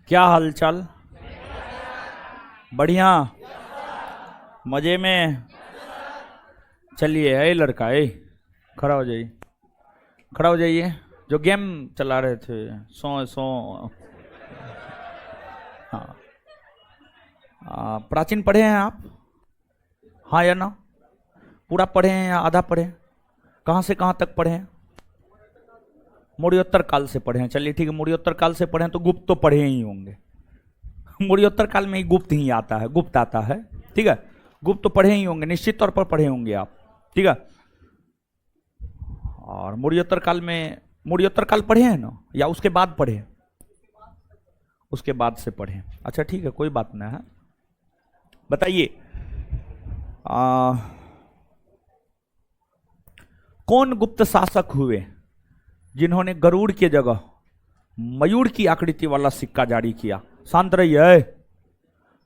क्या हालचाल? बढ़िया, मजे में। चलिए, है लड़का, खड़ा हो जाइए, खड़ा हो जाइए। जो गेम चला रहे थे, सो सो। हाँ, प्राचीन पढ़े हैं आप? हाँ या ना? पूरा पढ़े हैं या आधा पढ़े हैं? कहाँ से कहाँ तक पढ़े हैं? मौर्योत्तर काल से पढ़े हैं। चलिए ठीक है, मौर्योत्तर काल से पढ़े हैं तो गुप्त तो पढ़े ही होंगे। मौर्योत्तर काल में ही गुप्त ही आता है, गुप्त आता है। ठीक है, गुप्त तो पढ़े ही होंगे, निश्चित तौर पर पढ़े होंगे आप। ठीक है, और मौर्योत्तर काल में, मौर्योत्तर काल पढ़े हैं ना, या उसके बाद पढ़े? उसके बाद से पढ़े। अच्छा ठीक है, कोई बात नहीं है। बताइए, कौन गुप्त शासक हुए जिन्होंने गरुड़ की जगह मयूर की आकृति वाला सिक्का जारी किया? शांत रहिए।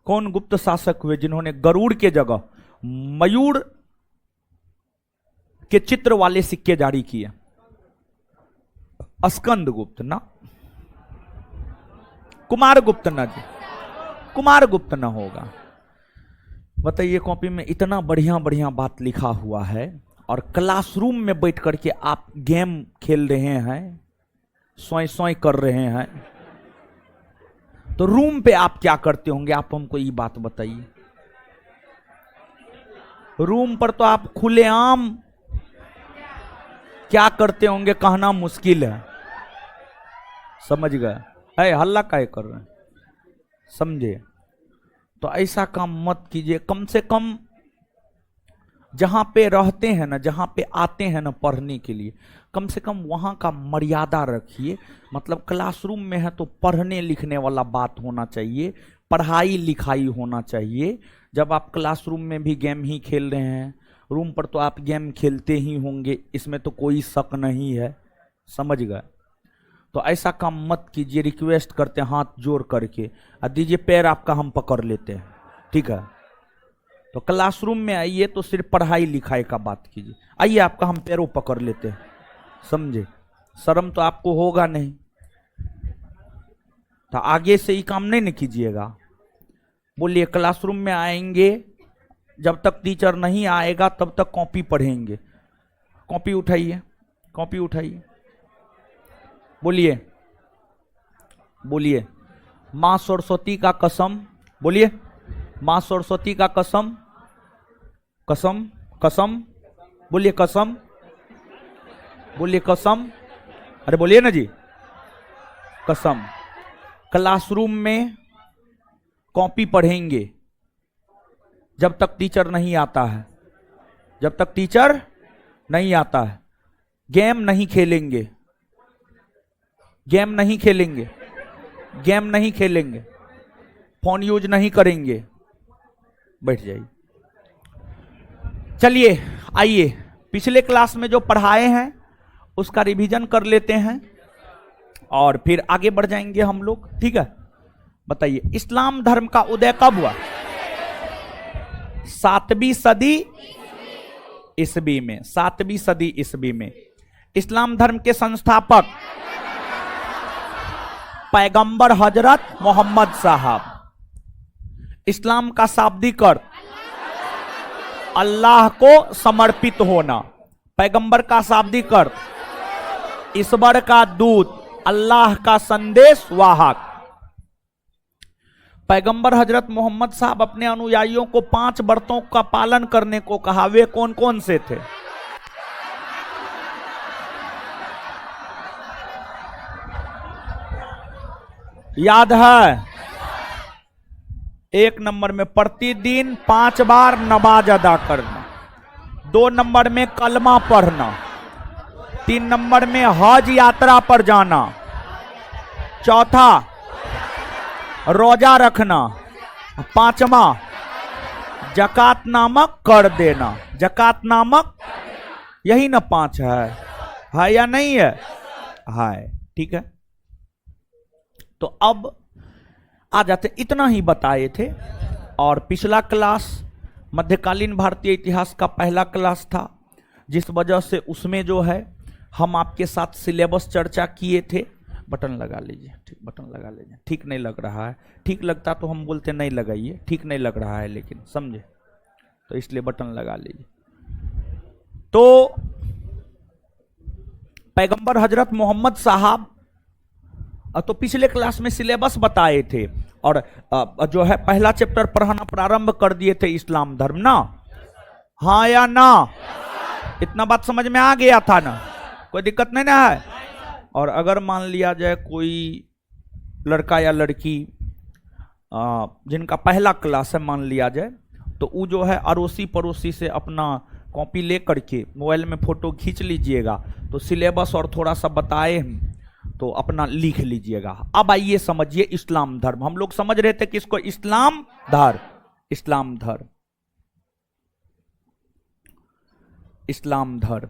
कौन गुप्त शासक हुए जिन्होंने गरुड़ के जगह मयूर के चित्र वाले सिक्के जारी किए? स्कंद गुप्त ना, कुमार गुप्त ना जी, कुमार गुप्त ना होगा। बताइए, कॉपी में इतना बढ़िया बढ़िया बात लिखा हुआ है और क्लासरूम में बैठ करके आप गेम खेल रहे हैं, सोई सोई कर रहे हैं, तो रूम पे आप क्या करते होंगे? आप हमको ये बात बताइए। रूम पर तो आप खुलेआम क्या करते होंगे कहना मुश्किल है। समझ गए? है हल्ला काहे कर रहे हैं? समझे? तो ऐसा काम मत कीजिए। कम से कम जहां पे रहते हैं ना, जहां पे आते हैं ना पढ़ने के लिए, कम से कम वहां का मर्यादा रखिए। मतलब क्लासरूम में है तो पढ़ने लिखने वाला बात होना चाहिए, पढ़ाई लिखाई होना चाहिए। जब आप क्लासरूम में भी गेम ही खेल रहे हैं, रूम पर तो आप गेम खेलते ही होंगे, इसमें तो कोई शक नहीं है। समझ गए? तो ऐसा काम मत कीजिए। रिक्वेस्ट करते हैं हाथ जोड़ करके, दीजिए पैर आपका हम पकड़ लेते हैं। ठीक है, तो क्लासरूम में आइए तो सिर्फ पढ़ाई लिखाई का बात कीजिए। आइए, आपका हम पैरों पकड़ लेते हैं। समझे? शर्म तो आपको होगा नहीं, तो आगे से ही काम नहीं न कीजिएगा। बोलिए, क्लासरूम में आएंगे, जब तक टीचर नहीं आएगा तब तक कॉपी पढ़ेंगे। कॉपी उठाइए, कॉपी उठाइए। बोलिए, बोलिए, मां सरस्वती का कसम। बोलिए, मां सरस्वती का कसम। कसम, कसम। बोलिए कसम, बोलिए कसम। अरे बोलिए ना जी, कसम। क्लासरूम में कॉपी पढ़ेंगे जब तक टीचर नहीं आता है, जब तक टीचर नहीं आता है। गेम नहीं खेलेंगे, गेम नहीं खेलेंगे, गेम नहीं खेलेंगे, फोन यूज नहीं करेंगे। बैठ जाइए। चलिए आइए, पिछले क्लास में जो पढ़ाए हैं उसका रिवीजन कर लेते हैं और फिर आगे बढ़ जाएंगे हम लोग। ठीक है, बताइए, इस्लाम धर्म का उदय कब हुआ? 7वीं सदी ईसवी में। 7वीं सदी ईसवी में। इस्लाम धर्म के संस्थापक पैगंबर हजरत मोहम्मद साहब। इस्लाम का शाब्दिक अर्थ अल्लाह को समर्पित होना। पैगंबर का शाब्दिक अर्थ ईश्वर का दूत, अल्लाह का संदेश वाहक। पैगंबर हजरत मोहम्मद साहब अपने अनुयायियों को 5 व्रतों का पालन करने को कहा। वे कौन कौन से थे? याद है? 1 नंबर में प्रतिदिन 5 बार नमाज अदा करना। 2 नंबर में कलमा पढ़ना। 3 नंबर में हज यात्रा पर जाना। चौथा, रोजा रखना। 5वां, जकात नामक कर देना। जकात नामक, यही ना 5 है या नहीं है? है। ठीक है, तो अब आ जाते। इतना ही बताए थे। और पिछला क्लास मध्यकालीन भारतीय इतिहास का पहला क्लास था, जिस वजह से उसमें जो है हम आपके साथ सिलेबस चर्चा किए थे। बटन लगा लीजिए, ठीक, बटन लगा लीजिए। ठीक नहीं लग रहा है, ठीक लगता तो हम बोलते नहीं लगाइए, ठीक नहीं लग रहा है लेकिन, समझे, तो इसलिए बटन लगा लीजिए। तो पैगंबर हजरत मोहम्मद साहब, तो पिछले क्लास में सिलेबस बताए थे और जो है पहला चैप्टर पढ़ाना प्रारंभ कर दिए थे, इस्लाम धर्म ना, हाँ या ना, इतना बात समझ में आ गया था ना, कोई दिक्कत नहीं ना है। और अगर मान लिया जाए कोई लड़का या लड़की जिनका पहला क्लास है मान लिया जाए, तो वो जो है अड़ोसी पड़ोसी से अपना कॉपी ले करके मोबाइल में फोटो खींच लीजिएगा, तो सिलेबस और थोड़ा सा बताए हम तो अपना लिख लीजिएगा। अब आइए समझिए इस्लाम धर्म। हम लोग समझ रहे थे किसको, इस्लाम धर्म, इस्लाम धर्म, इस्लाम धर्म।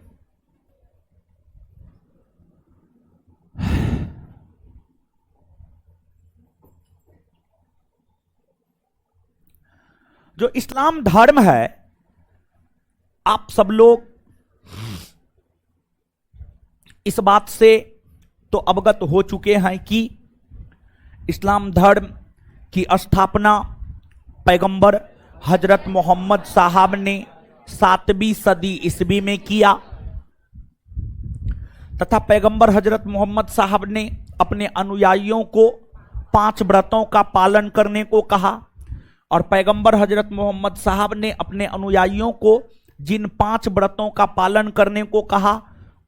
जो इस्लाम धर्म है, आप सब लोग इस बात से तो अवगत हो चुके हैं कि इस्लाम धर्म की स्थापना पैगंबर हजरत मोहम्मद साहब ने 7वीं सदी ईस्वी में किया, तथा पैगंबर हजरत मोहम्मद साहब ने अपने अनुयायियों को 5 व्रतों का पालन करने को कहा। और पैगंबर हजरत मोहम्मद साहब ने अपने अनुयायियों को जिन 5 व्रतों का पालन करने को कहा,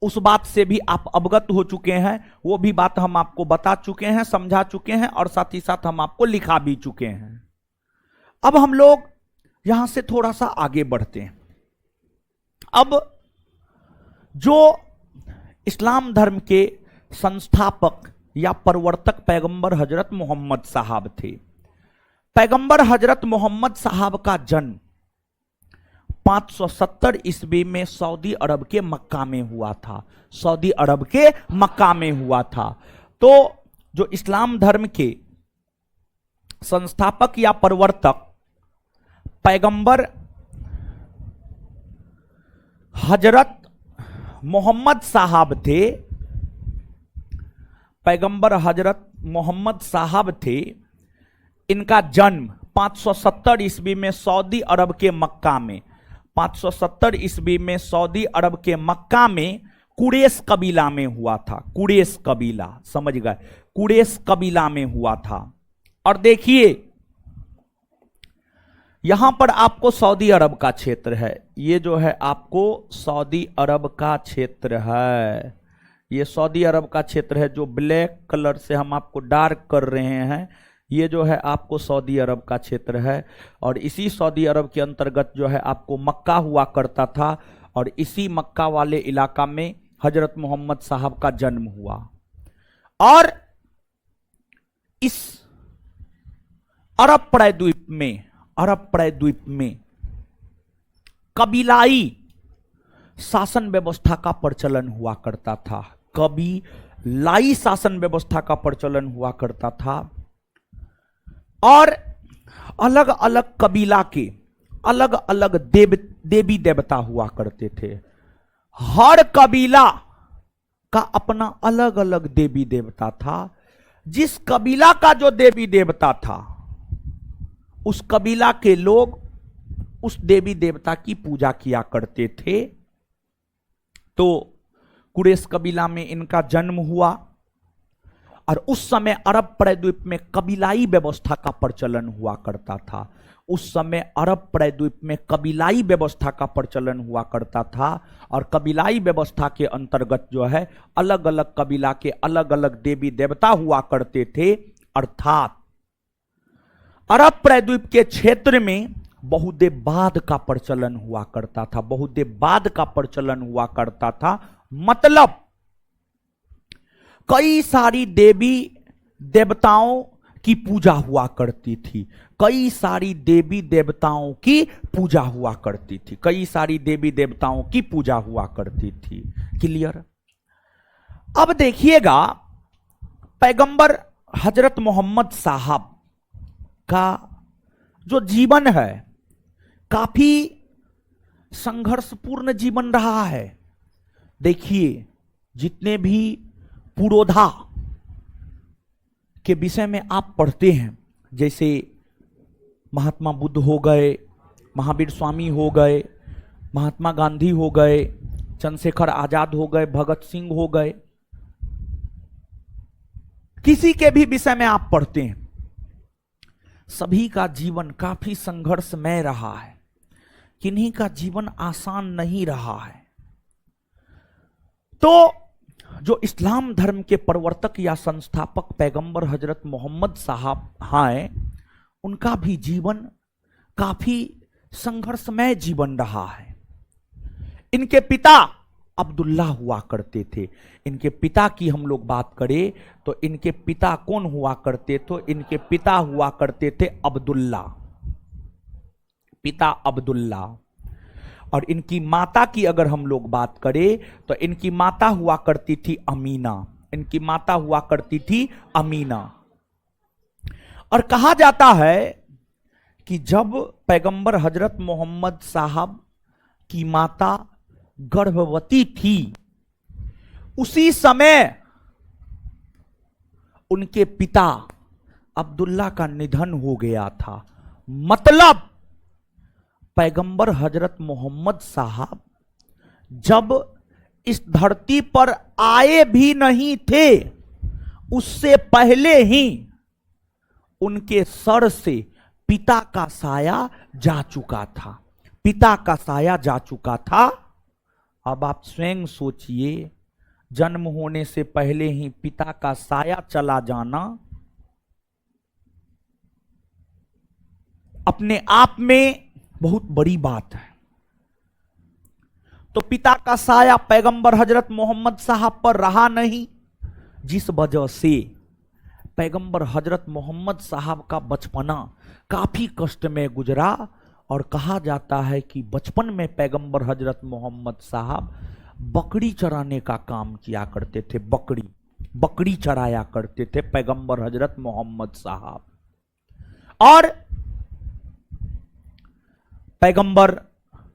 उस बात से भी आप अवगत हो चुके हैं, वो भी बात हम आपको बता चुके हैं, समझा चुके हैं, और साथ ही साथ हम आपको लिखा भी चुके हैं। अब हम लोग यहां से थोड़ा सा आगे बढ़ते हैं। अब जो इस्लाम धर्म के संस्थापक या प्रवर्तक पैगंबर हजरत मोहम्मद साहब थे। पैगंबर हजरत मोहम्मद साहब का जन्म 570 ईस्वी में सऊदी अरब के मक्का में हुआ था, सऊदी अरब के मक्का में हुआ था। तो जो इस्लाम धर्म के संस्थापक या प्रवर्तक पैगंबर हजरत मोहम्मद साहब थे, पैगंबर हजरत मोहम्मद साहब थे, इनका जन्म 570 ईस्वी में सऊदी अरब के मक्का में, 570 ईस्वी में सऊदी अरब के मक्का में कुरैश कबीला में हुआ था। कुरैश कबीला, समझ गए, कुरैश कबीला में हुआ था। और देखिए यहां पर आपको सऊदी अरब का क्षेत्र है, ये जो है आपको सऊदी अरब का क्षेत्र है, ये सऊदी अरब का क्षेत्र है। जो ब्लैक कलर से हम आपको डार्क कर रहे हैं, ये जो है आपको सऊदी अरब का क्षेत्र है। और इसी सऊदी अरब के अंतर्गत जो है आपको मक्का हुआ करता था, और इसी मक्का वाले इलाका में हजरत मोहम्मद साहब का जन्म हुआ। और इस अरब प्रायद्वीप में, अरब प्रायद्वीप में कबीलाई शासन व्यवस्था का प्रचलन हुआ करता था, कबीलाई शासन व्यवस्था का प्रचलन हुआ करता था। और अलग अलग कबीला के अलग अलग देवी देवता हुआ करते थे। हर कबीला का अपना अलग अलग देवी देवता था। जिस कबीला का जो देवी देवता था, उस कबीला के लोग उस देवी देवता की पूजा किया करते थे। तो कुरैश कबीला में इनका जन्म हुआ, और उस समय अरब प्रायद्वीप में कबीलाई व्यवस्था का प्रचलन हुआ करता था। उस समय अरब प्रायद्वीप में कबीलाई व्यवस्था का प्रचलन हुआ करता था, और कबीलाई व्यवस्था के अंतर्गत जो है अलग अलग कबीला के अलग अलग देवी देवता हुआ करते थे। अर्थात अरब प्रायद्वीप के क्षेत्र में बहुदेववाद का प्रचलन हुआ करता था, बहुदेववाद का प्रचलन हुआ करता था। मतलब कई सारी देवी देवताओं की पूजा हुआ करती थी, कई सारी देवी देवताओं की पूजा हुआ करती थी, कई सारी देवी देवताओं की पूजा हुआ करती थी। क्लियर? अब देखिएगा पैगंबर हजरत मोहम्मद साहब का जो जीवन है काफी संघर्षपूर्ण जीवन रहा है। देखिए जितने भी पुरोधा के विषय में आप पढ़ते हैं, जैसे महात्मा बुद्ध हो गए, महावीर स्वामी हो गए, महात्मा गांधी हो गए, चंद्रशेखर आजाद हो गए, भगत सिंह हो गए, किसी के भी विषय में आप पढ़ते हैं, सभी का जीवन काफी संघर्षमय रहा है, किन्हीं का जीवन आसान नहीं रहा है। तो जो इस्लाम धर्म के प्रवर्तक या संस्थापक पैगंबर हजरत मोहम्मद साहब हैं, उनका भी जीवन काफी संघर्षमय जीवन रहा है। इनके पिता अब्दुल्ला हुआ करते थे। इनके पिता की हम लोग बात करें तो इनके पिता कौन हुआ करते, तो इनके पिता हुआ करते थे अब्दुल्ला, पिता अब्दुल्ला। और इनकी माता की अगर हम लोग बात करें तो इनकी माता हुआ करती थी अमीना, इनकी माता हुआ करती थी अमीना। और कहा जाता है कि जब पैगंबर हजरत मोहम्मद साहब की माता गर्भवती थी, उसी समय उनके पिता अब्दुल्ला का निधन हो गया था। मतलब पैगंबर हजरत मोहम्मद साहब जब इस धरती पर आए भी नहीं थे, उससे पहले ही उनके सर से पिता का साया जा चुका था, पिता का साया जा चुका था। अब आप स्वयं सोचिए, जन्म होने से पहले ही पिता का साया चला जाना अपने आप में बहुत बड़ी बात है। तो पिता का साया पैगंबर हजरत मोहम्मद साहब पर रहा नहीं, जिस वजह से पैगंबर हजरत मोहम्मद साहब का बचपना काफी कष्ट में गुजरा। और कहा जाता है कि बचपन में पैगंबर हजरत मोहम्मद साहब बकरी चराने का काम किया करते थे, बकरी चराया करते थे पैगंबर हजरत मोहम्मद साहब। और पैगंबर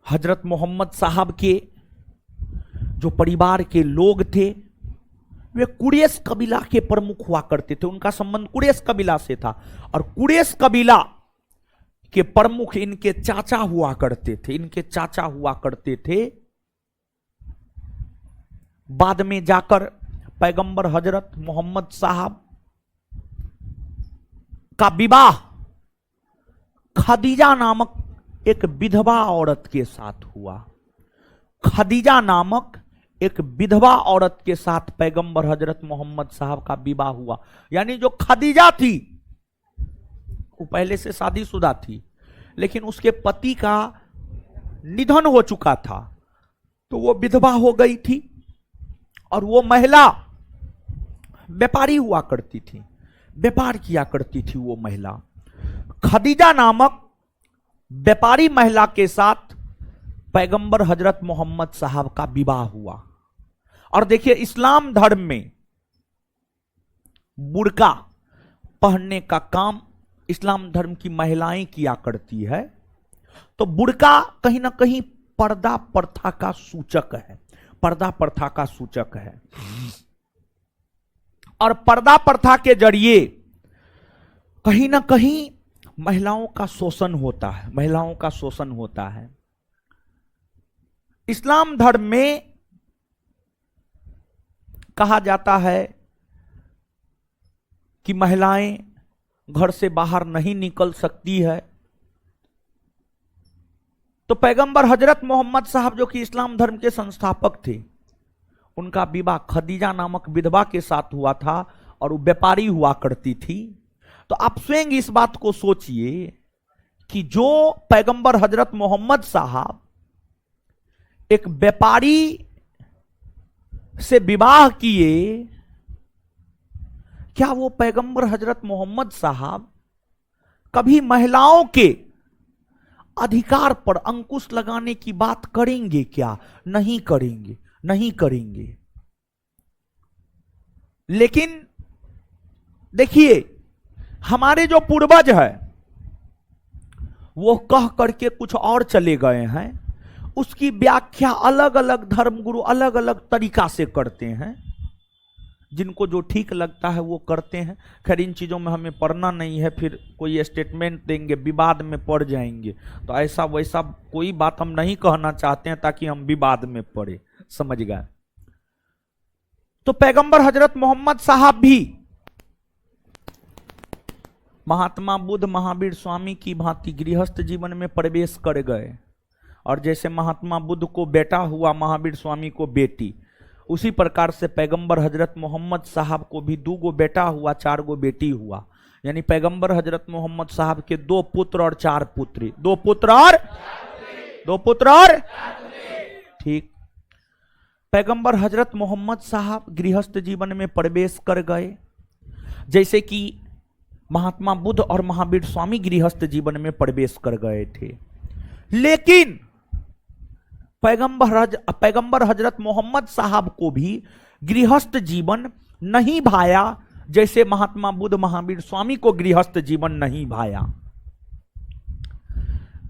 हजरत मोहम्मद साहब के जो परिवार के लोग थे, वे कुरैश कबीला के प्रमुख हुआ करते थे, उनका संबंध कुरैश कबीला से था। और कुरैश कबीला के प्रमुख इनके चाचा हुआ करते थे, इनके चाचा हुआ करते थे। बाद में जाकर पैगंबर हजरत मोहम्मद साहब का विवाह खदीजा नामक एक विधवा औरत के साथ हुआ। खदीजा नामक एक विधवा औरत के साथ पैगंबर हजरत मोहम्मद साहब का विवाह हुआ। यानी जो खदीजा थी वो पहले से शादीशुदा थी, लेकिन उसके पति का निधन हो चुका था, तो वो विधवा हो गई थी। और वो महिला व्यापारी हुआ करती थी, व्यापार किया करती थी वो महिला। खदीजा नामक व्यापारी महिला के साथ पैगंबर हजरत मोहम्मद साहब का विवाह हुआ। और देखिए, इस्लाम धर्म में बुर्का पहनने का काम इस्लाम धर्म की महिलाएं किया करती है। तो बुर्का कहीं ना कहीं पर्दा प्रथा का सूचक है, पर्दा प्रथा का सूचक है। और पर्दा प्रथा के जरिए कहीं ना कहीं महिलाओं का शोषण होता है, महिलाओं का शोषण होता है। इस्लाम धर्म में कहा जाता है कि महिलाएं घर से बाहर नहीं निकल सकती है। तो पैगंबर हजरत मोहम्मद साहब जो कि इस्लाम धर्म के संस्थापक थे, उनका विवाह खदीजा नामक विधवा के साथ हुआ था और वो व्यापारी हुआ करती थी। तो आप स्वयं इस बात को सोचिए कि जो पैगंबर हजरत मोहम्मद साहब एक व्यापारी से विवाह किए, क्या वो पैगंबर हजरत मोहम्मद साहब कभी महिलाओं के अधिकार पर अंकुश लगाने की बात करेंगे क्या? नहीं करेंगे, नहीं करेंगे। लेकिन देखिए, हमारे जो पूर्वज है वो कह करके कुछ और चले गए हैं, उसकी व्याख्या अलग अलग धर्मगुरु अलग अलग तरीका से करते हैं। जिनको जो ठीक लगता है वो करते हैं। खैर इन चीज़ों में हमें पढ़ना नहीं है, फिर कोई स्टेटमेंट देंगे विवाद में पड़ जाएंगे। तो ऐसा वैसा कोई बात हम नहीं कहना चाहते हैं ताकि हम विवाद में पड़े, समझ गए। तो पैगंबर हजरत मोहम्मद साहब भी महात्मा बुद्ध महावीर स्वामी की भांति गृहस्थ जीवन में प्रवेश कर गए। और जैसे महात्मा बुद्ध को बेटा हुआ, महावीर स्वामी को बेटी, उसी प्रकार से पैगंबर हजरत मोहम्मद साहब को भी 2 गो बेटा हुआ, 4 गो बेटी हुआ। यानी पैगंबर हजरत मोहम्मद साहब के 2 पुत्र और 4 पुत्री, 2 पुत्र और ठीक। पैगंबर हजरत मोहम्मद साहब गृहस्थ जीवन में प्रवेश कर गए, जैसे कि महात्मा बुद्ध और महावीर स्वामी गृहस्थ जीवन में प्रवेश कर गए थे। लेकिन पैगंबर हजरत मोहम्मद साहब को भी गृहस्थ जीवन नहीं भाया, जैसे महात्मा बुद्ध महावीर स्वामी को गृहस्थ जीवन नहीं भाया।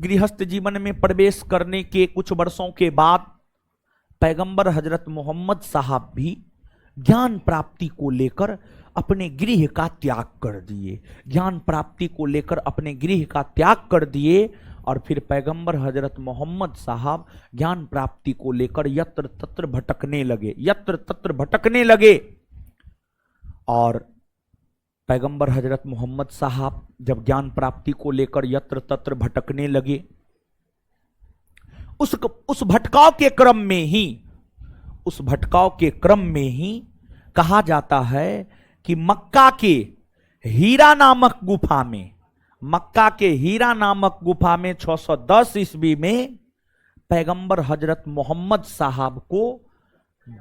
गृहस्थ जीवन में प्रवेश करने के कुछ वर्षों के बाद पैगंबर हजरत मोहम्मद साहब भी ज्ञान प्राप्ति को लेकर अपने गृह का त्याग कर दिए। ज्ञान प्राप्ति को लेकर अपने गृह का त्याग कर दिए और फिर पैगंबर हजरत मोहम्मद साहब ज्ञान प्राप्ति को लेकर यत्र तत्र भटकने लगे। और पैगंबर हजरत मोहम्मद साहब जब ज्ञान प्राप्ति को लेकर यत्र तत्र भटकने लगे, उस भटकाव के क्रम में ही कहा जाता है कि मक्का के हीरा नामक गुफा में 610 ईस्वी में पैगंबर हजरत मोहम्मद साहब को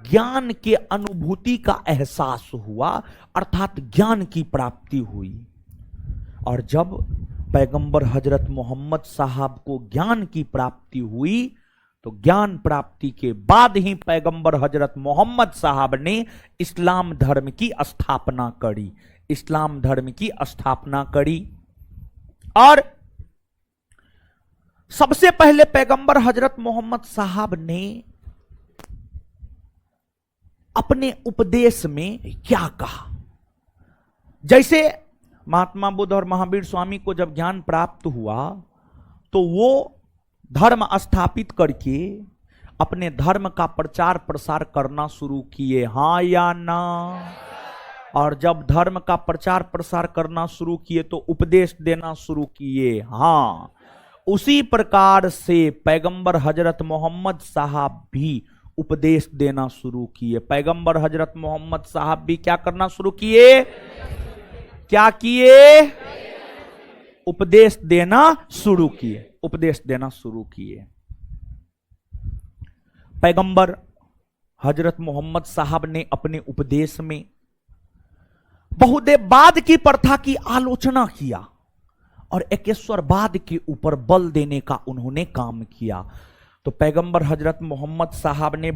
ज्ञान के अनुभूति का एहसास हुआ, अर्थात ज्ञान की प्राप्ति हुई। और जब पैगंबर हजरत मोहम्मद साहब को ज्ञान की प्राप्ति हुई तो ज्ञान प्राप्ति के बाद ही पैगंबर हजरत मोहम्मद साहब ने इस्लाम धर्म की स्थापना करी। और सबसे पहले पैगंबर हजरत मोहम्मद साहब ने अपने उपदेश में क्या कहा। जैसे महात्मा बुद्ध और महावीर स्वामी को जब ज्ञान प्राप्त हुआ तो वो धर्म स्थापित करके अपने धर्म का प्रचार प्रसार करना शुरू किए, हाँ या ना। और जब धर्म का प्रचार प्रसार करना शुरू किए तो उपदेश देना शुरू किए, हाँ। उसी प्रकार से पैगंबर हजरत मोहम्मद साहब भी उपदेश देना शुरू किए। पैगंबर हजरत मोहम्मद साहब भी क्या करना शुरू किए? क्या किए? उपदेश देना शुरू किए। पैगंबर हजरत मोहम्मद साहब ने अपने उपदेश में बहुदेववाद की प्रथा की आलोचना किया और एकेश्वरवाद के ऊपर बल देने का उन्होंने काम किया। तो पैगंबर हजरत मोहम्मद साहब ने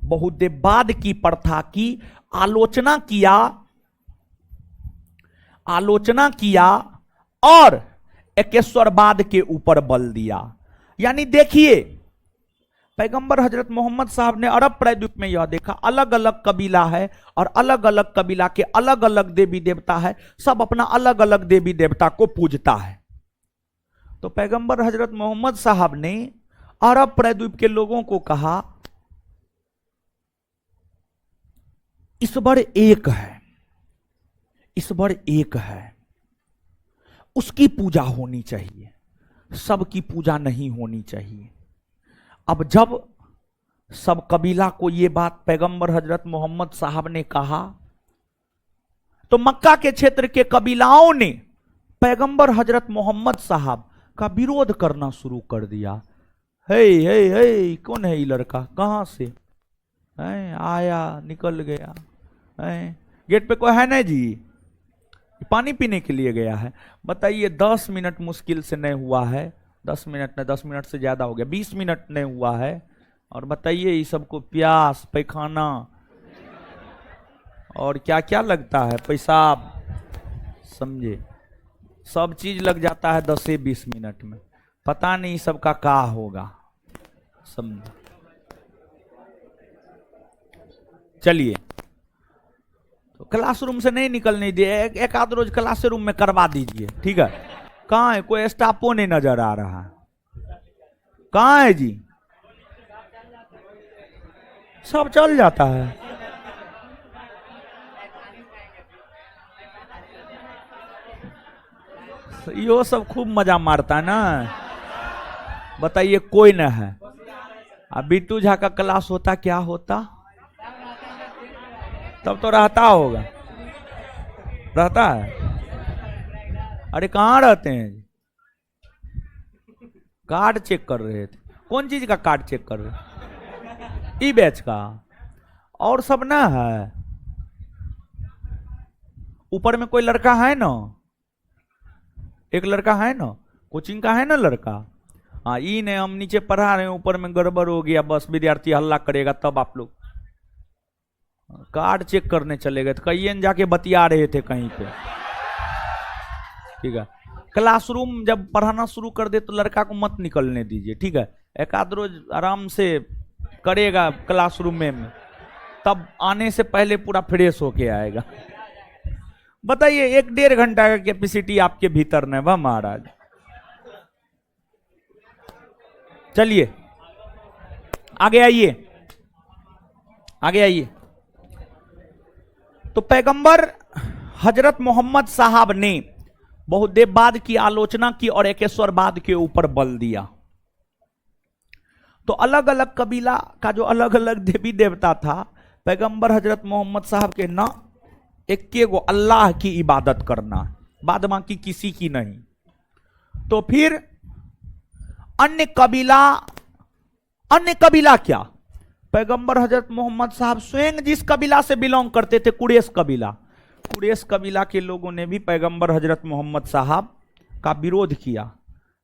बहुदेववाद की प्रथा की आलोचना किया और एकेश्वरवाद के ऊपर बल दिया। यानी देखिए, पैगंबर हजरत मोहम्मद साहब ने अरब प्रायद्वीप में यह देखा, अलग अलग कबीला है और अलग अलग कबीला के अलग अलग देवी देवता है, सब अपना अलग अलग देवी देवता को पूजता है। तो पैगंबर हजरत मोहम्मद साहब ने अरब प्रायद्वीप के लोगों को कहा, ईश्वर एक है, उसकी पूजा होनी चाहिए, सबकी पूजा नहीं होनी चाहिए। अब जब सब कबीला को यह बात पैगंबर हजरत मोहम्मद साहब ने कहा तो मक्का के क्षेत्र के कबीलाओं ने पैगंबर हजरत मोहम्मद साहब का विरोध करना शुरू कर दिया। हे कौन है ये लड़का, कहां से आया, निकल गया, गेट पे कोई है नहीं जी, पानी पीने के लिए गया है। बताइए 10 मिनट मुश्किल से नहीं हुआ है, 10 मिनट से ज्यादा हो गया, 20 मिनट नहीं हुआ है, और बताइए ये सबको प्यास, पैखाना और क्या क्या लगता है, पेशाब, समझे, सब चीज लग जाता है 10 से 20 मिनट में। पता नहीं सबका क्या होगा, समझे। चलिए तो क्लासरूम से नहीं निकलने दिए, एक आध रोज क्लासरूम में करवा दीजिए, ठीक है। कहाँ है, कोई स्टाफो नहीं नजर आ रहा, कहाँ है जी? सब चल जाता है। यो सब खूब मजा मारता है ना। बताइए कोई ना है। अब बिट्टू झा का क्लास होता क्या होता, तब तो रहता होगा, रहता है। अरे कहाँ रहते हैं? कार्ड चेक कर रहे थे। कौन चीज का कार्ड चेक कर रहे? ई बैच का। और सब ना है। ऊपर में कोई लड़का है ना, एक लड़का है ना, कोचिंग का है ना लड़का। हाँ, ई ने हम नीचे पढ़ा रहे हैं, ऊपर में गड़बड़ हो गया, बस विद्यार्थी हल्ला करेगा तब आप लोग कार्ड चेक करने चले गए। तो कहीं जाके बतिया रहे थे कहीं पे, ठीक है। क्लासरूम जब पढ़ाना शुरू कर दे तो लड़का को मत निकलने दीजिए, ठीक है। एक आध रोज आराम से करेगा क्लासरूम में, तब आने से पहले पूरा फ्रेश होके आएगा। बताइए 1-1.5 घंटा का कैपेसिटी आपके भीतर ने वह महाराज। चलिए आगे आइए, आगे आइए। तो पैगंबर हजरत मोहम्मद साहब ने बहुदेववाद की आलोचना की और एकेश्वरवाद के ऊपर बल दिया। तो अलग अलग कबीला का जो अलग अलग देवी देवता था, पैगंबर हजरत मोहम्मद साहब के ना इक्के गो अल्लाह की इबादत करना, बाद बाकी किसी की नहीं। तो फिर अन्य कबीला क्या, पैगंबर हजरत मोहम्मद साहब स्वयं जिस कबीला से बिलोंग करते थे, कुरैश कबीला, कुरैश कबीला के लोगों ने भी पैगंबर हजरत मोहम्मद साहब का विरोध किया।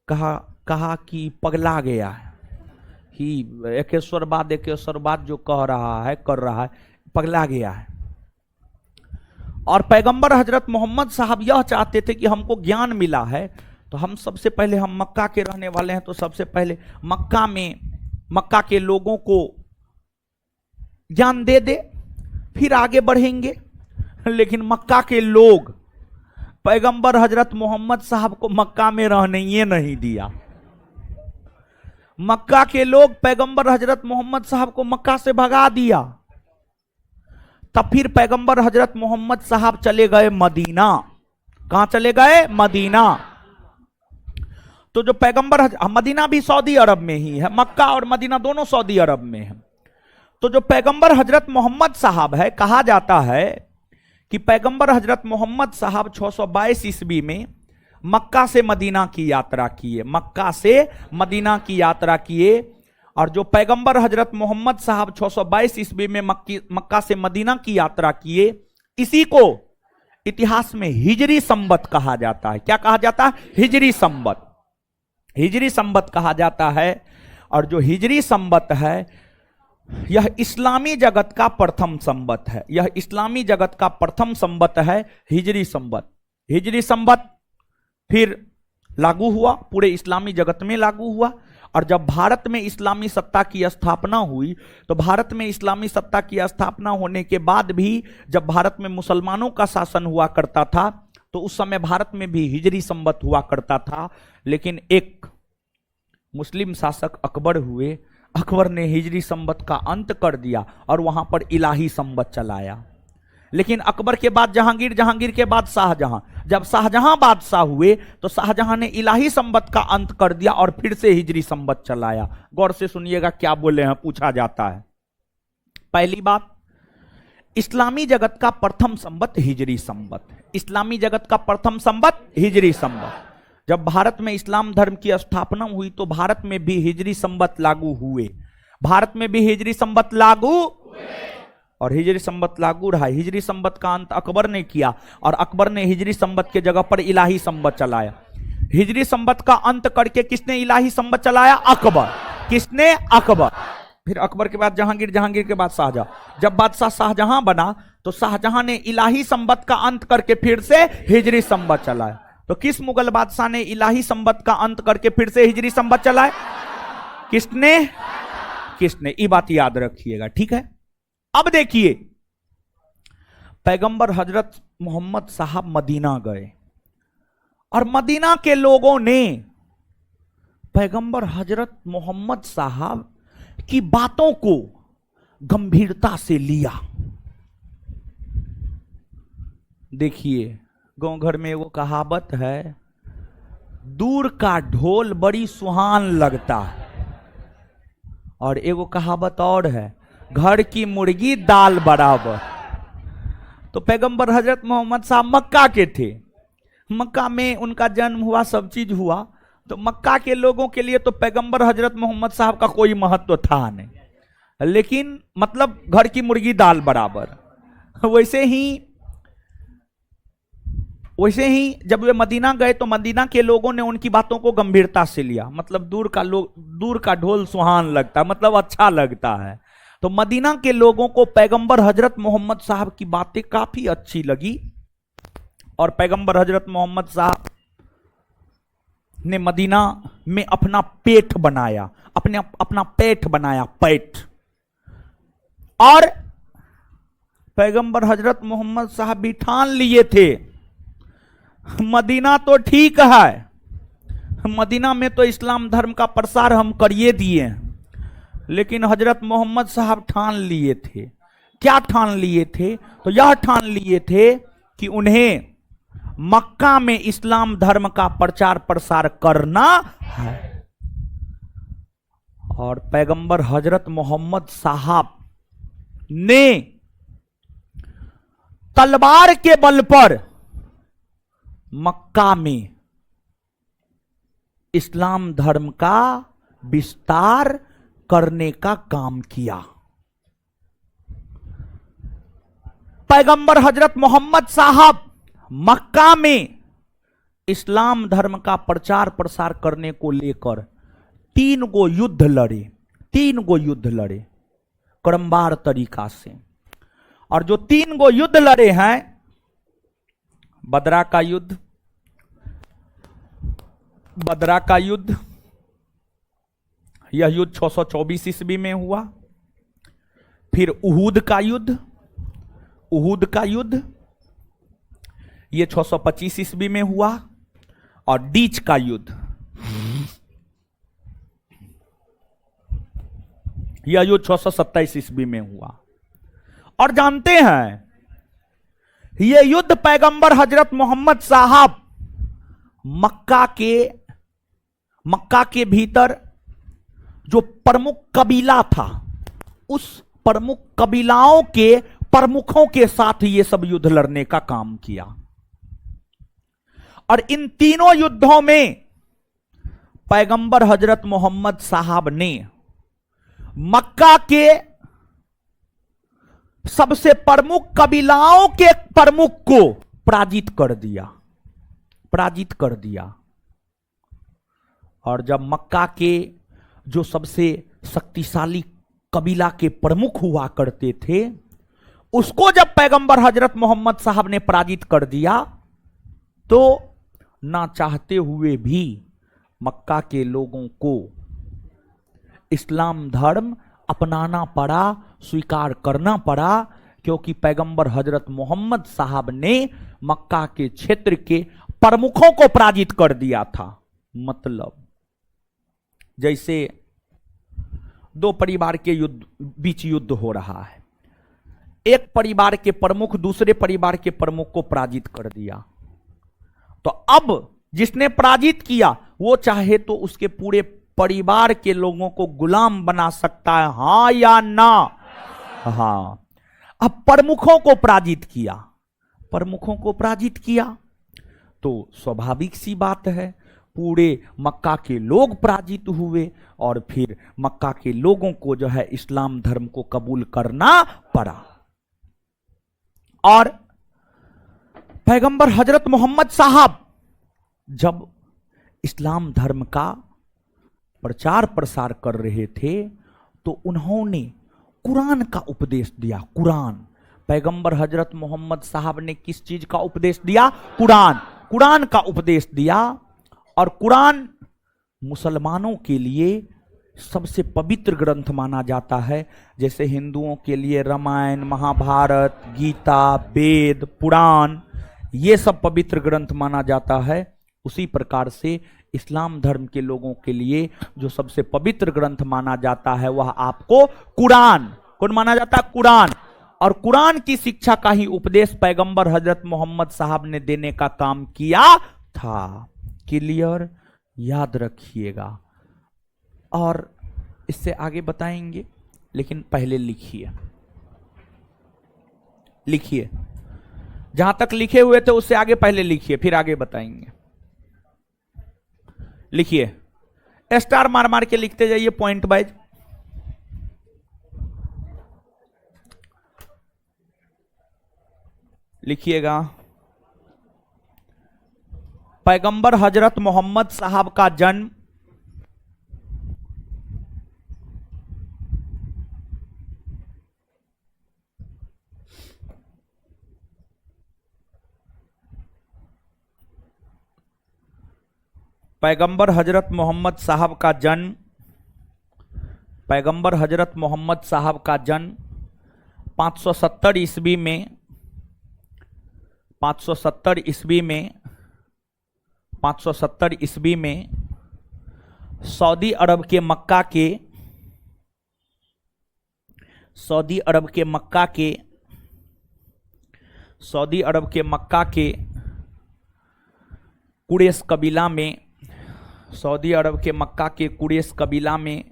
कहा कि पगला गया है, ही एकेश्वरवाद जो कह रहा है, कर रहा है, पगला गया है। और पैगंबर हजरत मोहम्मद साहब यह चाहते थे कि हमको ज्ञान मिला है, तो हम सबसे पहले, हम मक्का के रहने वाले हैं, तो सबसे पहले मक्का के लोगों को ज्ञान दे, फिर आगे बढ़ेंगे। लेकिन मक्का के लोग पैगंबर हजरत मोहम्मद साहब को मक्का में रहने ही नहीं दिया। मक्का के लोग पैगंबर हजरत मोहम्मद साहब को मक्का से भगा दिया। तब फिर पैगंबर हजरत मोहम्मद साहब चले गए मदीना। कहां चले गए? मदीना। तो जो पैगंबर मदीना भी सऊदी अरब में ही है, मक्का और मदीना दोनों सऊदी अरब में है। तो जो पैगंबर हजरत मोहम्मद साहब है, कहा जाता है कि पैगंबर हजरत मोहम्मद साहब 622 ईस्वी में मक्का से मदीना की यात्रा किए, मक्का से मदीना की यात्रा किए। और जो पैगंबर हजरत मोहम्मद साहब 622 ईस्वी में मक्का से मदीना की यात्रा किए, इसी को इतिहास में हिजरी संवत कहा जाता है। क्या कहा जाता है? हिजरी संवत। हिजरी संवत कहा जाता है। और जो हिजरी संवत है, यह इस्लामी जगत का प्रथम संवत है। यह इस्लामी जगत का प्रथम संवत है, हिजरी संवत। हिजरी संवत फिर लागू हुआ, पूरे इस्लामी जगत में लागू हुआ। और जब भारत में इस्लामी सत्ता की स्थापना हुई, तो भारत में इस्लामी सत्ता की स्थापना होने के बाद भी जब भारत में मुसलमानों का शासन हुआ करता था, तो उस समय भारत में भी हिजरी संवत हुआ करता था। लेकिन एक मुस्लिम शासक अकबर हुए, अकबर ने हिजरी संवत का अंत कर दिया और वहां पर इलाही संवत चलाया। लेकिन अकबर के बाद जहांगीर, जहांगीर के बाद शाहजहां, जब शाहजहां बादशाह हुए तो शाहजहां ने इलाही संवत का अंत कर दिया और फिर से हिजरी संवत चलाया। गौर से सुनिएगा क्या बोले हैं, पूछा जाता है। पहली बात, इस्लामी जगत का प्रथम संवत हिजरी संवत। इस्लामी जगत का प्रथम संवत हिजरी संवत। जब भारत में इस्लाम धर्म की स्थापना हुई तो भारत में भी हिजरी संवत लागू हुए। भारत में भी हिजरी संवत लागू और हिजरी संवत लागू रहा। हिजरी संवत का अंत अकबर ने किया और अकबर ने हिजरी संवत के जगह पर इलाही संवत चलाया। हिजरी संवत का अंत करके किसने इलाही संवत चलाया? अकबर। किसने? अकबर। फिर अकबर के बाद जहांगीर, जहांगीर के बाद शाहजहां। जब बादशाह शाहजहां बना तो शाहजहां ने इलाही संवत का अंत करके फिर से हिजरी संवत चलाया। तो किस मुगल बादशाह ने इलाही संवत का अंत करके फिर से हिजरी संवत चलाया? किसने? किसने? ये बात याद रखिएगा, ठीक है। अब देखिए, पैगंबर हजरत मोहम्मद साहब मदीना गए और मदीना के लोगों ने पैगंबर हजरत मोहम्मद साहब की बातों को गंभीरता से लिया। देखिए, गांव घर में वो कहावत है, दूर का ढोल बड़ी सुहान लगता है, और एगो कहावत और है, घर की मुर्गी दाल बराबर। तो पैगंबर हजरत मोहम्मद साहब मक्का के थे, मक्का में उनका जन्म हुआ, सब चीज हुआ, तो मक्का के लोगों के लिए तो पैगंबर हजरत मोहम्मद साहब का कोई महत्व था नहीं, लेकिन मतलब घर की मुर्गी दाल बराबर। वैसे ही जब वे मदीना गए तो मदीना के लोगों ने उनकी बातों को गंभीरता से लिया। मतलब दूर का ढोल सुहान लगता, मतलब अच्छा लगता है। तो मदीना के लोगों को पैगंबर हजरत मोहम्मद साहब की बातें काफी अच्छी लगी और पैगंबर हजरत मोहम्मद साहब ने मदीना में अपना पेट बनाया, अपना पेट बनाया, पेट। और पैगंबर हजरत मोहम्मद साहब भी ठान लिए थे, मदीना तो ठीक है, मदीना में तो इस्लाम धर्म का प्रसार हम करिए दिए हैं, लेकिन हजरत मोहम्मद साहब ठान लिए थे। क्या ठान लिए थे? तो यह ठान लिए थे कि उन्हें मक्का में इस्लाम धर्म का प्रचार प्रसार करना है। और पैगंबर हजरत मोहम्मद साहब ने तलवार के बल पर मक्का में इस्लाम धर्म का विस्तार करने का काम किया। पैगंबर हजरत मोहम्मद साहब मक्का में इस्लाम धर्म का प्रचार प्रसार करने को लेकर 3 गो युद्ध लड़े क्रमवार तरीका से। और जो 3 गो युद्ध लड़े हैं, बदरा का युद्ध, यह युद्ध 624 ईस्वी में हुआ। फिर उहूद का युद्ध ये 625 ईस्वी में हुआ। और डीच का युद्ध, यह युद्ध 627 ईस्वी में हुआ। और जानते हैं, यह युद्ध पैगंबर हजरत मोहम्मद साहब मक्का के भीतर जो प्रमुख कबीला था, उस प्रमुख कबीलाओं के प्रमुखों के साथ ये सब युद्ध लड़ने का काम किया। और इन तीनों युद्धों में पैगंबर हजरत मोहम्मद साहब ने मक्का के सबसे प्रमुख कबीलाओं के प्रमुख को पराजित कर दिया। और जब मक्का के जो सबसे शक्तिशाली कबीला के प्रमुख हुआ करते थे, उसको जब पैगंबर हजरत मोहम्मद साहब ने पराजित कर दिया, तो ना चाहते हुए भी मक्का के लोगों को इस्लाम धर्म अपनाना पड़ा, स्वीकार करना पड़ा, क्योंकि पैगंबर हजरत मोहम्मद साहब ने मक्का के क्षेत्र के प्रमुखों को पराजित कर दिया था। मतलब जैसे 2 परिवार के बीच युद्ध हो रहा है, एक परिवार के प्रमुख दूसरे परिवार के प्रमुख को पराजित कर दिया, तो अब जिसने पराजित किया वो चाहे तो उसके पूरे परिवार के लोगों को गुलाम बना सकता है, हां या ना? हां। अब प्रमुखों को पराजित किया तो स्वाभाविक सी बात है, पूरे मक्का के लोग पराजित हुए और फिर मक्का के लोगों को जो है इस्लाम धर्म को कबूल करना पड़ा। और पैगंबर हजरत मोहम्मद साहब जब इस्लाम धर्म का प्रचार प्रसार कर रहे थे, तो उन्होंने कुरान का उपदेश दिया। पैगंबर हजरत मोहम्मद साहब ने किस चीज का उपदेश दिया? कुरान का उपदेश दिया। और कुरान मुसलमानों के लिए सबसे पवित्र ग्रंथ माना जाता है। जैसे हिंदुओं के लिए रामायण, महाभारत, गीता, वेद, पुराण, ये सब पवित्र ग्रंथ माना जाता है, उसी प्रकार से इस्लाम धर्म के लोगों के लिए जो सबसे पवित्र ग्रंथ माना जाता है वह आपको कुरान, कौन माना जाता है? कुरान। और कुरान की शिक्षा का ही उपदेश पैगंबर हजरत मोहम्मद साहब ने देने का काम किया था। क्लियर? याद रखिएगा। और इससे आगे बताएंगे, लेकिन पहले लिखिए, लिखिए जहां तक लिखे हुए थे उससे आगे पहले लिखिए, फिर आगे बताएंगे। लिखिए, स्टार मार मार के लिखते जाइए पॉइंट वाइज। लिखिएगा, पैगंबर हजरत मोहम्मद साहब का जन्म पैगंबर हजरत मोहम्मद साहब का जन्म पैगंबर हजरत मोहम्मद साहब का जन्म 570 ईस्वी में 570 ईस्वी में 570 ईस्वी में सऊदी अरब के मक्का के सऊदी अरब के मक्का के सऊदी अरब के मक्का के कुरैश कबीला में सऊदी अरब के मक्का के कुरैश कबीला में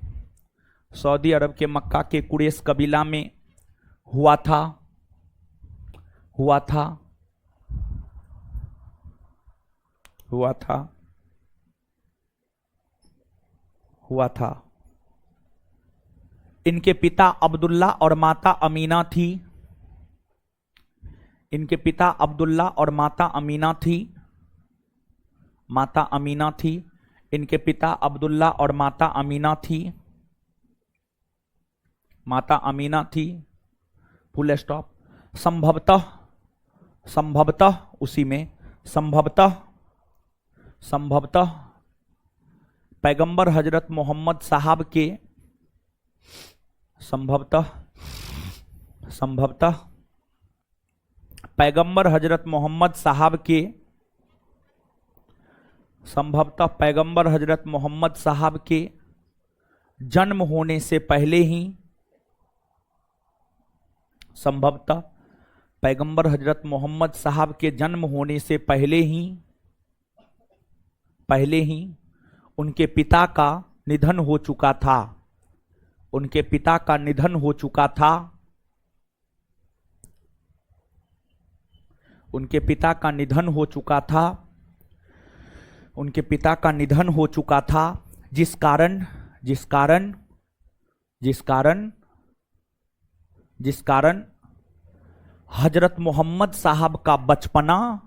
सऊदी अरब के मक्का के कुरैश कबीला में हुआ था हुआ था हुआ था हुआ था इनके पिता अब्दुल्ला और माता अमीना थी। इनके पिता अब्दुल्ला और माता अमीना थी। माता अमीना थी। इनके पिता अब्दुल्ला और माता अमीना थी। माता अमीना थी। Full stop. संभवतः संभवतः उसी में संभवतः संभवतः पैगंबर हजरत मोहम्मद साहब के संभवतः संभवतः पैगंबर हजरत मोहम्मद साहब के संभवतः पैगंबर हजरत मोहम्मद साहब के जन्म होने से पहले ही संभवतः पैगंबर हजरत मोहम्मद साहब के जन्म होने से पहले ही उनके पिता का निधन हो चुका था। उनके पिता का निधन हो चुका था। उनके पिता का निधन हो चुका था। उनके पिता का निधन हो चुका था, जिस कारण जिस कारण जिस कारण जिस कारण हजरत मोहम्मद साहब का बचपना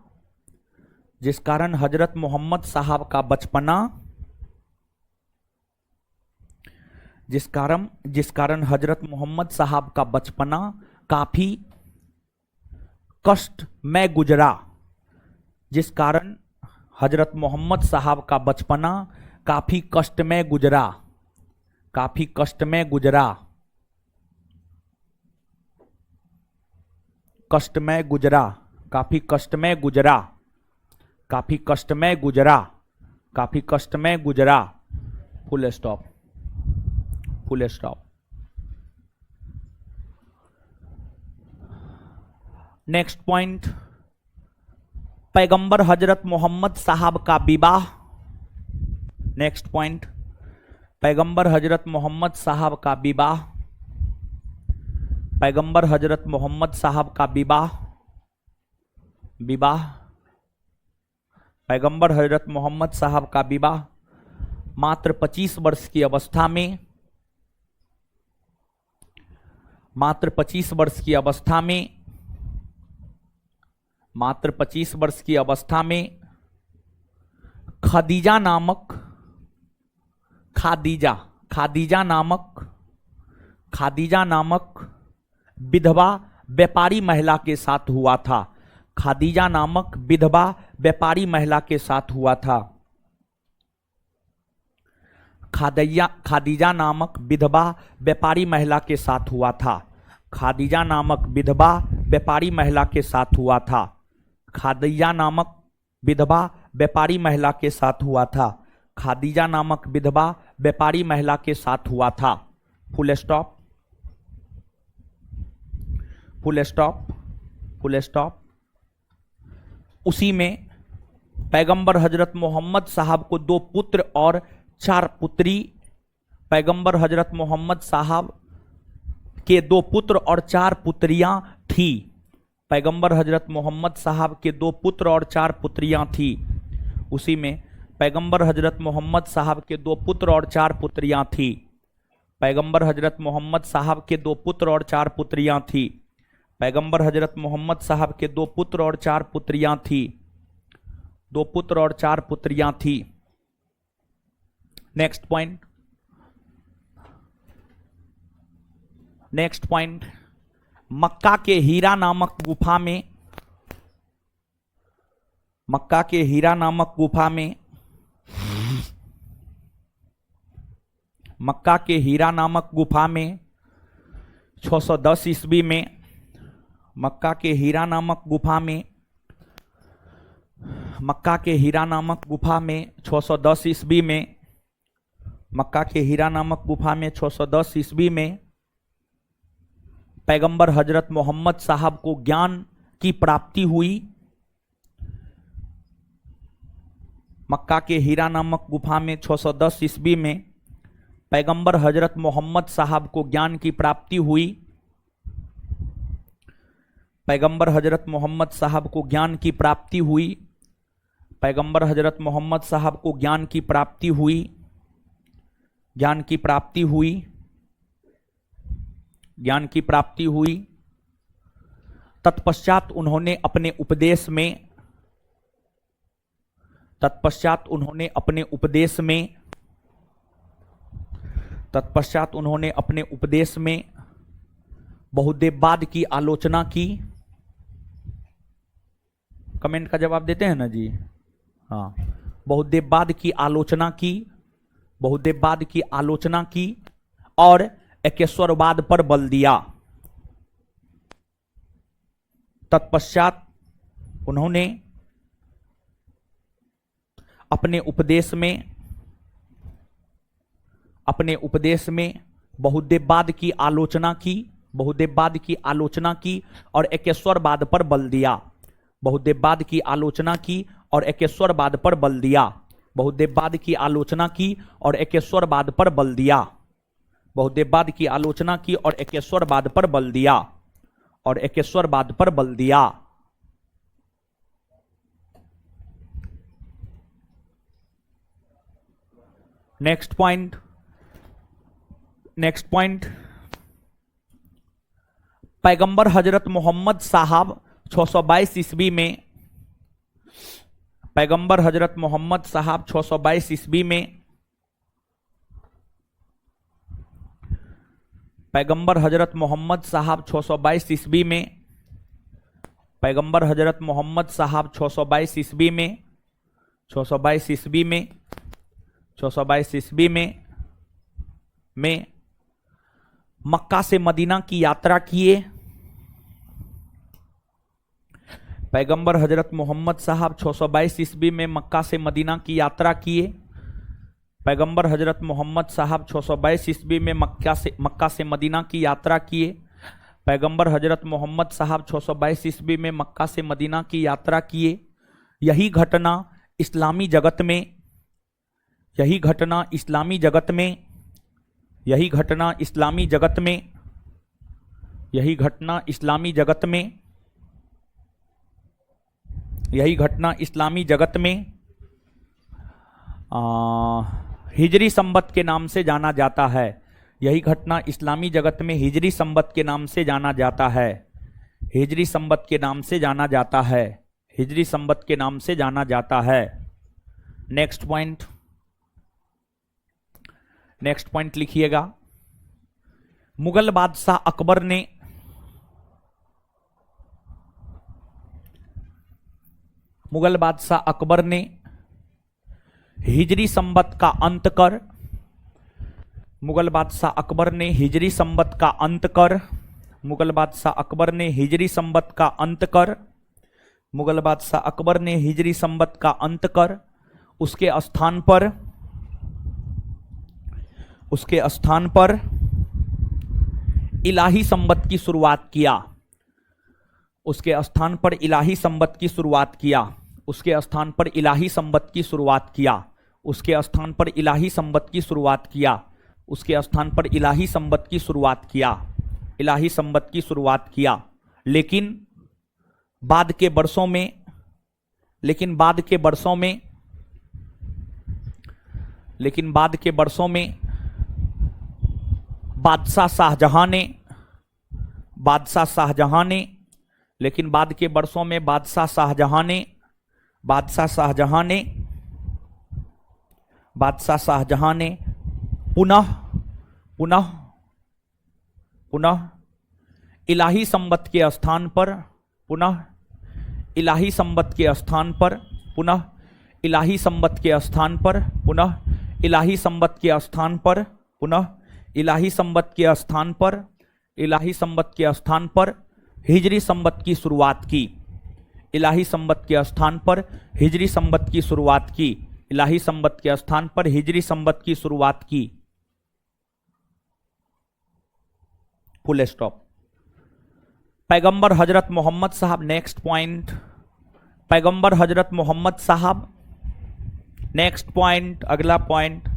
जिस कारण हजरत मोहम्मद साहब का बचपना जिस कारण हजरत मोहम्मद साहब का बचपना काफी कष्ट में गुजरा। जिस कारण हजरत मोहम्मद साहब का बचपना काफी कष्ट में गुजरा। काफी कष्ट में गुजरा। कष्ट में गुजरा। काफी कष्ट में गुजरा। काफी कष्ट में गुजरा। काफी कष्ट में गुजरा। Full stop. Full stop. Next point, पैगंबर हजरत मोहम्मद साहब का विवाह। नेक्स्ट पॉइंट, पैगंबर हजरत मोहम्मद साहब का विवाह। पैगंबर हजरत मोहम्मद साहब का विवाह। विवाह पैगंबर हजरत मोहम्मद साहब का विवाह मात्र 25 वर्ष की अवस्था में मात्र 25 वर्ष की अवस्था में मात्र 25 वर्ष की अवस्था में खादीजा नामक विधवा व्यापारी महिला के साथ हुआ था। खादीजा नामक विधवा व्यापारी महिला के साथ हुआ था। खादीजा नामक विधवा व्यापारी महिला के साथ हुआ था। खादीजा नामक विधवा व्यापारी महिला के साथ हुआ था। खादीजा नामक विधवा व्यापारी महिला के साथ हुआ था। खादीजा नामक विधवा व्यापारी महिला के साथ हुआ था। Full stop, full stop, full stop. उसी में पैगंबर हजरत मोहम्मद साहब को 2 पुत्र और 4 पुत्री, पैगंबर हजरत मोहम्मद साहब के 2 पुत्र और 4 पुत्रियां थी। पैगंबर हजरत मोहम्मद साहब के 2 पुत्र और 4 पुत्रियां थी। उसी में पैगंबर हजरत मोहम्मद साहब के 2 पुत्र और 4 पुत्रियां थी। पैगंबर हजरत मोहम्मद साहब के 2 पुत्र और 4 पुत्रियां थी। पैगंबर हजरत मोहम्मद साहब के 2 पुत्र और 4 पुत्रियां थी। 2 पुत्र और 4 पुत्रियां थी। Next point, next point. Mecca के हीरा नामक गुफा में, मक्का के हीरा नामक गुफा में, मक्का के हीरा नामक गुफा में 610 ईस्वी में, मक्का के हीरा नामक गुफा में, मक्का के हीरा नामक गुफा में 610 ईस्वी में, मक्का के हीरा नामक गुफा में 610 ईस्वी में पैगंबर हजरत मोहम्मद साहब को ज्ञान की प्राप्ति हुई। मक्का के हीरा नामक गुफा में 610 ईस्वी में पैगंबर हजरत मोहम्मद साहब को ज्ञान की प्राप्ति हुई। पैगंबर हजरत मोहम्मद साहब को ज्ञान की प्राप्ति हुई। पैगंबर हजरत मोहम्मद साहब को ज्ञान की प्राप्ति हुई। ज्ञान की प्राप्ति हुई। ज्ञान की प्राप्ति हुई। तत्पश्चात उन्होंने अपने उपदेश में, तत्पश्चात उन्होंने अपने उपदेश में, तत्पश्चात उन्होंने अपने उपदेश में बहुदेववाद की आलोचना की। कमेंट का जवाब देते हैं ना जी? हाँ, बहुदेववाद की आलोचना की, बहुदेववाद की आलोचना की और एकेश्वरवाद पर बल दिया। तत्पश्चात उन्होंने अपने उपदेश में, अपने उपदेश में बहुदेववाद की आलोचना की, बहुदेववाद की आलोचना की और एकेश्वरवाद पर बल दिया। बहुदेववाद की आलोचना की और एकेश्वरवाद पर बल दिया। बहुदेववाद की आलोचना की और एकेश्वरवाद पर बल दिया। बहुदेववाद की आलोचना की और एकेश्वरवाद पर बल दिया। और एकेश्वरवाद पर बल दिया। Next point, next point. पैगंबर हजरत मोहम्मद साहब 622 ईस्वी में, पैगंबर हजरत मोहम्मद साहब 622 ईस्वी में, पैगंबर हजरत मोहम्मद साहब 622 ईस्वी में, पैगंबर हजरत मोहम्मद साहब 622 ईस्वी में, 622 ईस्वी में, 622 ईस्वी में मक्का से मदीना की यात्रा किए। पैगंबर हजरत मोहम्मद साहब 622 ईस्वी में मक्का से मदीना की यात्रा किए। पैगंबर हजरत मोहम्मद साहब 622 ईस्वी में मक्का से मदीना की यात्रा किए। पैगंबर हजरत मोहम्मद साहब 622 ईस्वी में मक्का से मदीना की यात्रा किए। यही घटना इस्लामी जगत में, यही घटना इस्लामी जगत में, यही घटना इस्लामी जगत में, यही घटना इस्लामी जगत में, यही घटना इस्लामी जगत में हिजरी संबत के नाम से जाना जाता है। यही घटना इस्लामी जगत में हिजरी संबत के नाम से जाना जाता है। हिजरी संबत के नाम से जाना जाता है। हिजरी संबत के नाम से जाना जाता है। नेक्स्ट पॉइंट, नेक्स्ट पॉइंट लिखिएगा। मुगल बादशाह अकबर ने, मुगल बादशाह अकबर ने हिजरी संबत का अंत कर, मुगल बादशाह अकबर ने हिजरी संवत का अंत कर, मुगल बादशाह अकबर ने हिजरी संवत का अंत कर, मुगल बादशाह अकबर ने हिजरी संवत का अंत कर उसके स्थान पर इलाही संवत की शुरुआत किया, उसके स्थान पर इलाही संवत की शुरुआत किया, उसके स्थान पर इलाही संवत की शुरुआत किया, उसके स्थान पर इलाही संवत की शुरुआत किया, उसके स्थान पर इलाही संवत की शुरुआत किया, इलाही संवत की शुरुआत किया। लेकिन बाद के वर्षों में बादशाह शाहजहां ने लेकिन बाद के वर्षों में बादशाह शाहजहां ने पुनः इलाही संवत के स्थान पर पुनः इलाही संवत के स्थान पर पुनः इलाही संवत के स्थान पर पुनः इलाही संवत के स्थान पर पुनः इलाही संवत के स्थान पर इलाही संवत के स्थान पर हिजरी संवत की शुरुआत की, इलाही संवत के स्थान पर हिजरी संवत की शुरुआत की, इलाही संवत के स्थान पर हिजरी संवत की शुरुआत की। Full stop. पैगंबर हजरत मोहम्मद साहब, नेक्स्ट पॉइंट, पैगंबर हजरत मोहम्मद साहब, नेक्स्ट पॉइंट, अगला पॉइंट,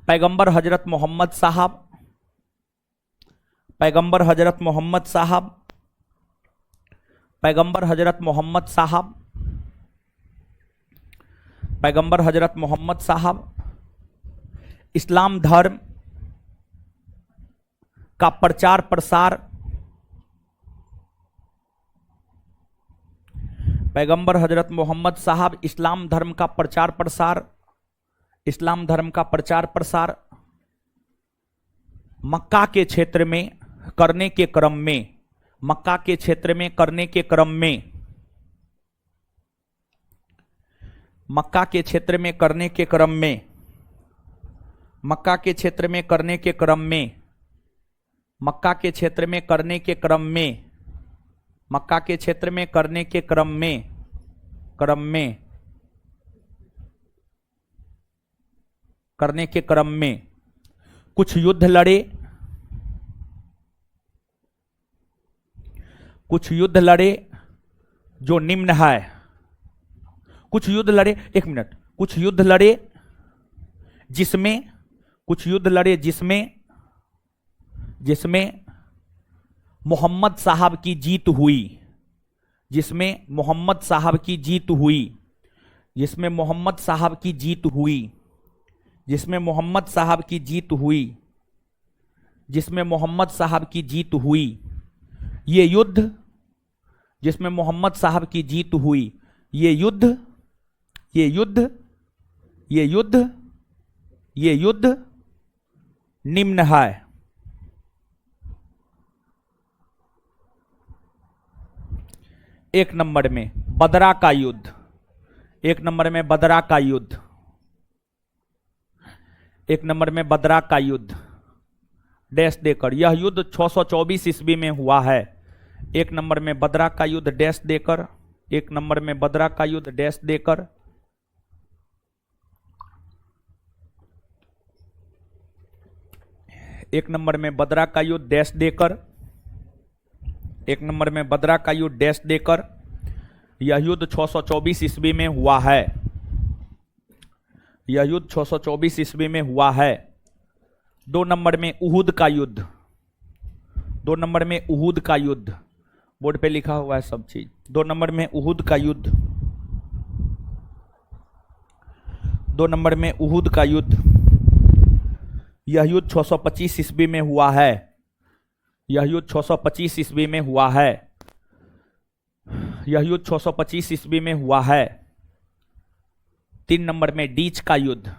पैगंबर हजरत मोहम्मद साहब, पैगंबर हजरत मोहम्मद साहब, पैगंबर हजरत मोहम्मद साहब, पैगंबर हजरत मोहम्मद साहब इस्लाम धर्म का प्रचार प्रसार, पैगंबर हजरत मोहम्मद साहब इस्लाम धर्म का प्रचार प्रसार, इस्लाम धर्म का प्रचार प्रसार मक्का के क्षेत्र में करने के क्रम में, मक्का के क्षेत्र में करने के क्रम में, मक्का के क्षेत्र में करने के क्रम में, मक्का के क्षेत्र में करने के क्रम में, मक्का के क्षेत्र में करने के क्रम में, मक्का के क्षेत्र में करने के क्रम में कुछ युद्ध लड़े जो निम्न है, कुछ युद्ध लड़े, एक मिनट, कुछ युद्ध लड़े जिसमें मोहम्मद साहब की जीत हुई, जिसमें मोहम्मद साहब की जीत हुई, जिसमें मोहम्मद साहब की जीत हुई, जिसमें मोहम्मद साहब की जीत हुई, जिसमें मोहम्मद साहब की जीत हुई, ये युद्ध जिसमें मोहम्मद साहब की जीत हुई, ये युद्ध निम्न है। एक नंबर में बदरा का युद्ध, एक नंबर में बदरा का युद्ध, एक नंबर में बदरा का युद्ध डैश देकर, यह युद्ध 624 ईस्वी में हुआ है। एक नंबर में बदरा का युद्ध डैश देकर, एक नंबर में बदरा का युद्ध डैश देकर, एक नंबर में बदरा का युद्ध डैश देकर, एक नंबर में बदरा का युद्ध डैश देकर, यह युद्ध 624 ईस्वी में हुआ है, यह युद्ध 624 ईस्वी में हुआ है। दो नंबर में उहुद का युद्ध, दो नंबर में उहुद का युद्ध, बोर्ड पे लिखा हुआ है सब चीज। दो नंबर में उहुद का युद्ध, दो नंबर में उहुद का युद्ध, यह युद्ध 625 ईस्वी में हुआ है, यह युद्ध 625 ईस्वी में हुआ है, यह युद्ध 625 ईस्वी में हुआ है। तीन नंबर में डीच का युद्ध,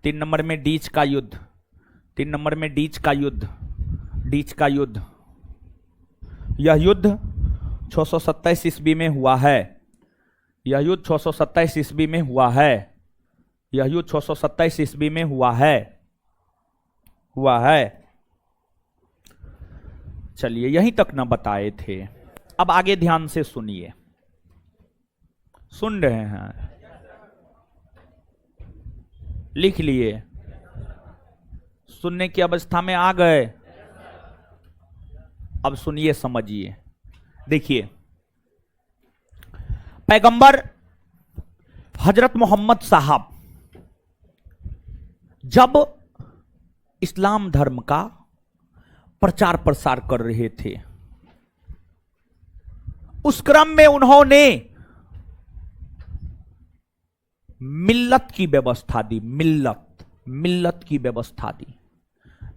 तीन नंबर में डीच का युद्ध, तीन नंबर में डीच का युद्ध, डीच का युद्ध, यह युद्ध 627 ईस्वी में हुआ है, यह युद्ध 627 ईस्वी में हुआ है, यह युद्ध 627 ईस्वी में हुआ है। हुआ है। चलिए यहीं तक ना बताए थे, अब आगे ध्यान से सुनिए। सुन रहे हैं? लिख लिए? सुनने की अवस्था में आ गए? अब सुनिए, समझिए। देखिए, पैगंबर हजरत मोहम्मद साहब जब इस्लाम धर्म का प्रचार प्रसार कर रहे थे, उस क्रम में उन्होंने मिल्लत की व्यवस्था दी। मिल्लत की व्यवस्था दी।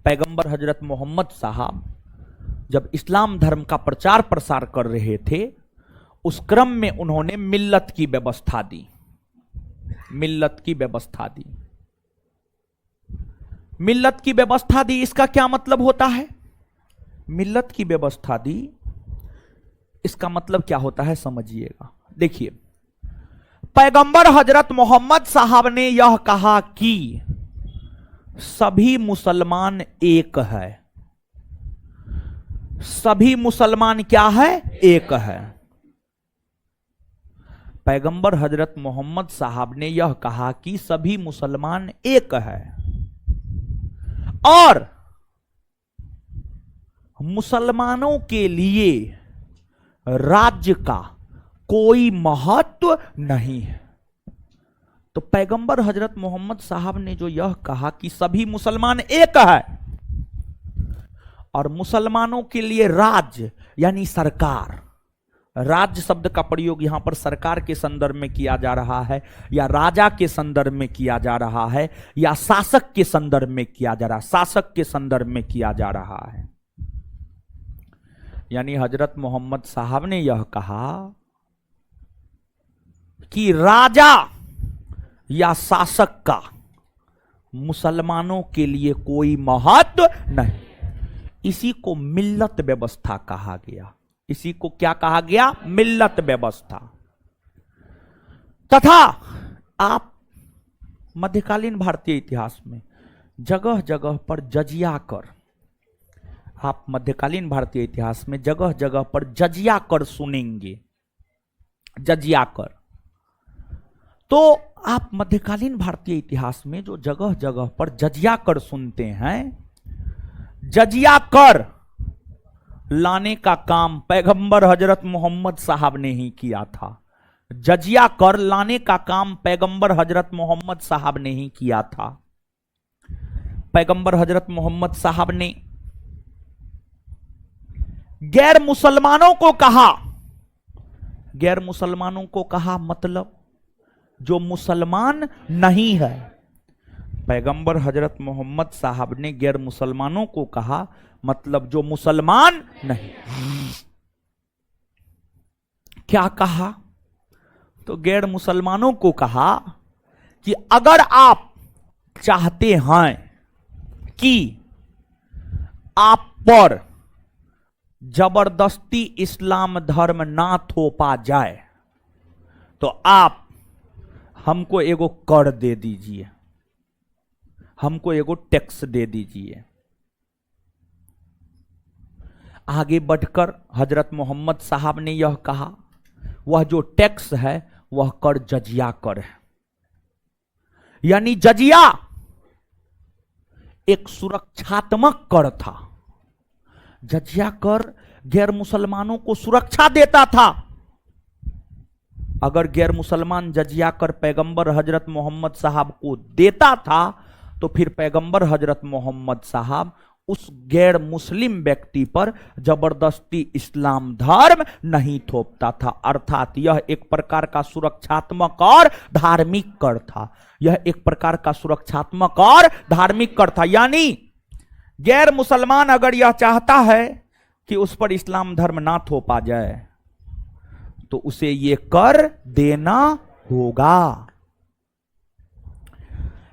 पैगंबर हजरत मोहम्मद साहब जब इस्लाम धर्म का प्रचार प्रसार कर रहे थे, उस क्रम में उन्होंने मिल्लत की व्यवस्था दी। मिल्लत की व्यवस्था दी। मिल्लत की व्यवस्था दी, इसका क्या मतलब होता है? मिल्लत की व्यवस्था दी, इसका मतलब क्या होता है, समझिएगा। देखिए, पैगंबर हजरत मोहम्मद साहब ने यह कहा कि सभी मुसलमान एक है। सभी मुसलमान क्या है? एक है। पैगंबर हजरत मोहम्मद साहब ने यह कहा कि सभी मुसलमान एक है और मुसलमानों के लिए राज्य का कोई महत्व नहीं है। तो पैगंबर हजरत मोहम्मद साहब ने जो यह कहा कि सभी मुसलमान एक है और मुसलमानों के लिए राज्य यानी सरकार, राज्य शब्द का प्रयोग यहां पर सरकार के संदर्भ में किया जा रहा है, या राजा के संदर्भ में किया जा रहा है, या शासक के संदर्भ में किया जा रहा है। शासक के संदर्भ में किया जा रहा है। यानी हजरत मोहम्मद साहब ने यह कहा कि राजा या शासक का मुसलमानों के लिए कोई महत्व नहीं। इसी को मिल्लत व्यवस्था कहा गया। इसी को क्या कहा गया? मिल्लत व्यवस्था। तथा आप मध्यकालीन भारतीय इतिहास में जगह जगह पर जजिया कर, आप मध्यकालीन भारतीय इतिहास में जगह जगह पर जजिया कर सुनेंगे। जजिया कर। तो आप मध्यकालीन भारतीय इतिहास में जो जगह जगह पर जजिया कर सुनते हैं, जजिया कर लाने का काम पैगंबर हजरत मोहम्मद साहब ने ही किया था। जजिया कर लाने का काम पैगंबर हजरत मोहम्मद साहब ने ही किया था। पैगंबर हजरत मोहम्मद साहब ने गैर मुसलमानों को कहा, गैर मुसलमानों को कहा मतलब जो मुसलमान नहीं है। पैगंबर हजरत मोहम्मद साहब ने गैर मुसलमानों को कहा मतलब जो मुसलमान नहीं। क्या कहा? तो गैर मुसलमानों को कहा कि अगर आप चाहते हैं कि आप पर जबरदस्ती इस्लाम धर्म ना थोपा जाए, तो आप हमको एगो कर दे दीजिए, हमको एगो टैक्स दे दीजिए। आगे बढ़कर हजरत मोहम्मद साहब ने यह कहा, वह जो टैक्स है वह कर जजिया कर है। यानी जजिया एक सुरक्षात्मक कर था। जजिया कर गैर मुसलमानों को सुरक्षा देता था। अगर गैर मुसलमान जजिया कर पैगंबर हजरत मोहम्मद साहब को देता था, तो फिर पैगंबर हजरत मोहम्मद साहब उस गैर मुस्लिम व्यक्ति पर जबरदस्ती इस्लाम धर्म नहीं थोपता था। अर्थात यह एक प्रकार का सुरक्षात्मक और धार्मिक कर था। यह एक प्रकार का सुरक्षात्मक और धार्मिक कर था। यानी गैर मुसलमान अगर यह चाहता है कि उस पर इस्लाम धर्म ना थोपा जाए, तो उसे यह कर देना होगा।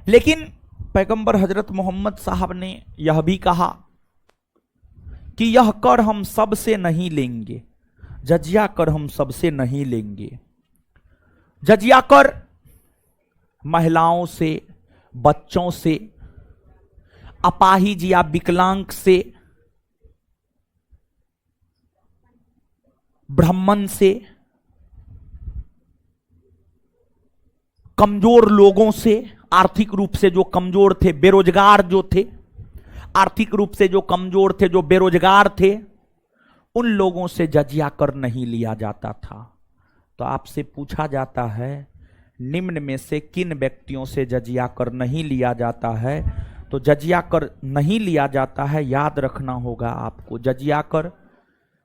लेकिन पैगंबर हजरत मोहम्मद साहब ने यह भी कहा कि यह कर हम सबसे नहीं लेंगे, जजिया कर हम सबसे नहीं लेंगे। जजिया कर महिलाओं से, बच्चों से, अपाहिज या विकलांग से, ब्राह्मण से, कमजोर लोगों से, आर्थिक रूप से जो कमजोर थे, बेरोजगार जो थे, आर्थिक रूप से जो कमजोर थे, जो बेरोजगार थे, उन लोगों से जजिया कर नहीं लिया जाता था। तो आपसे पूछा जाता है निम्न में से किन व्यक्तियों से जजिया कर नहीं लिया जाता है? तो जजिया कर नहीं लिया जाता है, याद रखना होगा आपको। जजिया कर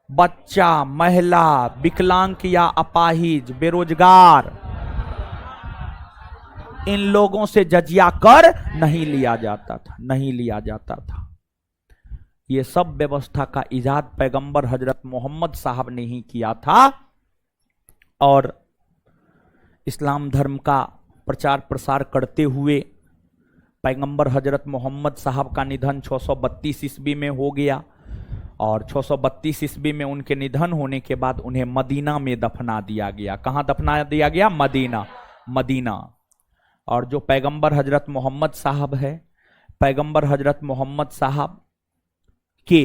बच्चा, महिला, विकलांग या अपाहिज, बेरोजगार, इन लोगों से जजिया कर नहीं लिया जाता था, नहीं लिया जाता था। ये सब व्यवस्था का इजाद पैगंबर हजरत मोहम्मद साहब ने ही किया था। और इस्लाम धर्म का प्रचार प्रसार करते हुए पैगंबर हजरत मोहम्मद साहब का निधन 632 ईस्वी में हो गया। और 632 ईस्वी में उनके निधन होने के बाद उन्हें मदीना में दफना दिया गया। कहां दफना दिया गया? Medina, Medina. और जो पैगंबर हजरत मोहम्मद साहब है, पैगंबर हजरत मोहम्मद साहब के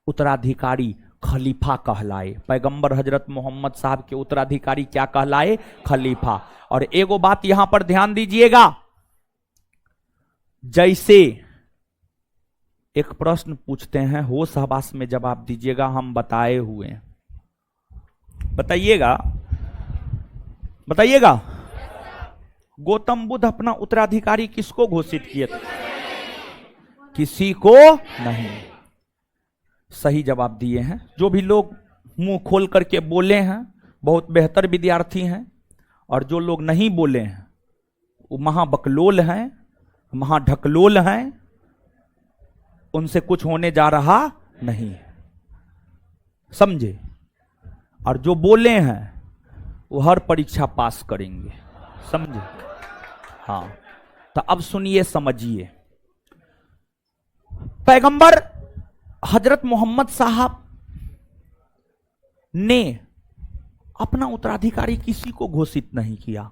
उत्तराधिकारी खलीफा कहलाए। पैगंबर हजरत मोहम्मद साहब के उत्तराधिकारी क्या कहलाए? खलीफा। और एगो बात यहां पर ध्यान दीजिएगा, जैसे एक प्रश्न पूछते हैं, होश हवास में जवाब दीजिएगा, हम बताए हुए हैं, बताइएगा, बताइएगा। गौतम बुद्ध अपना उत्तराधिकारी किसको घोषित किए थे? किसी को नहीं। सही जवाब दिए हैं। जो भी लोग मुंह खोल करके बोले हैं बहुत बेहतर विद्यार्थी हैं, और जो लोग नहीं बोले हैं वो महाबकलोल हैं, महाढकलोल हैं, उनसे कुछ होने जा रहा नहीं, समझे। और जो बोले हैं वो हर परीक्षा पास करेंगे, समझे। हाँ, तो अब सुनिए, समझिए। पैगंबर हजरत मोहम्मद साहब ने अपना उत्तराधिकारी किसी को घोषित नहीं किया।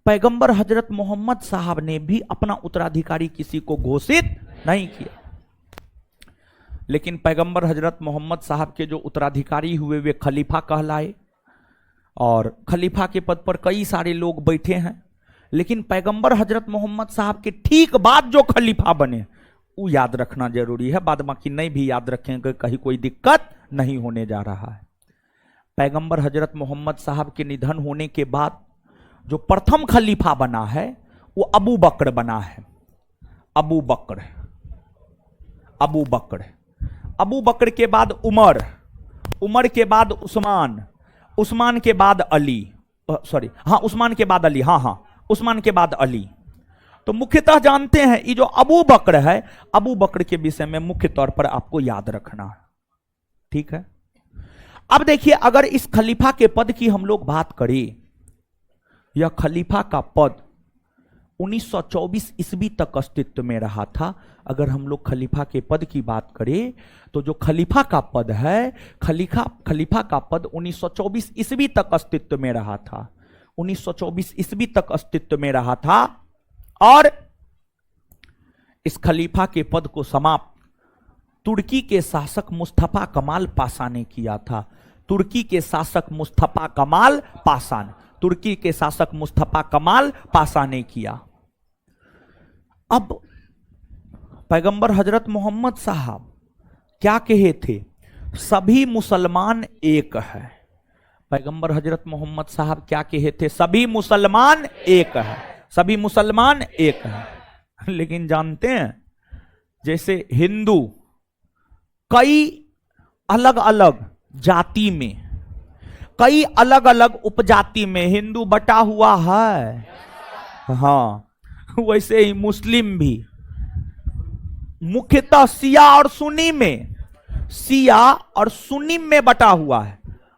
पैगंबर हजरत मोहम्मद साहब ने भी अपना उत्तराधिकारी किसी को घोषित नहीं किया। लेकिन पैगंबर हजरत मोहम्मद साहब के जो उत्तराधिकारी हुए वे खलीफा कहलाए। और खलीफा के पद पर कई सारे लोग बैठे हैं, लेकिन पैगंबर हजरत मोहम्मद साहब के ठीक बाद जो खलीफा बने वो याद रखना जरूरी है। बाद बाकी नहीं भी याद रखेंगे, कहीं कोई दिक्कत नहीं होने जा रहा है। पैगंबर हजरत मोहम्मद साहब के निधन होने के बाद जो प्रथम खलीफा बना है वो अबू बकर बना है। अबू बकर, अबू बकर, अबू बकर के बाद उमर, उमर के बाद उस्मान, उस्मान के बाद अली, सॉरी हाँ उस्मान के बाद अली, हाँ हाँ उस्मान के बाद अली। तो मुख्यतः जानते हैं ये जो अबू बकर है, अबू बकर के विषय में मुख्य तौर पर आपको याद रखना है, ठीक है। अब देखिए, अगर इस खलीफा के पद की हम लोग बात करें, यह खलीफा का पद 1924 ईस्वी तक अस्तित्व में रहा था। अगर हम लोग खलीफा के पद की बात करें तो जो खलीफा का पद है, खलीफा का पद 1924 ईस्वी तक अस्तित्व में रहा था। 1924 ईस्वी तक अस्तित्व में रहा था। और इस खलीफा के पद को समाप्त तुर्की के शासक मुस्तफा कमाल पाशा ने किया था। तुर्की के शासक मुस्तफा कमाल पाशा ने, तुर्की के शासक मुस्तफा कमाल पाशा ने किया। अब पैगंबर हजरत मोहम्मद साहब क्या कहे थे? सभी मुसलमान एक है। पैगंबर हजरत मोहम्मद साहब क्या कहे थे? सभी मुसलमान एक है, सभी मुसलमान एक है। लेकिन जानते हैं, जैसे हिंदू कई अलग अलग जाति में, कई अलग अलग उपजाति में हिंदू बटा हुआ है, हाँ, वैसे ही मुस्लिम भी मुख्यतः शिया और सुन्नी में, शिया और सुन्नी में बटा हुआ है।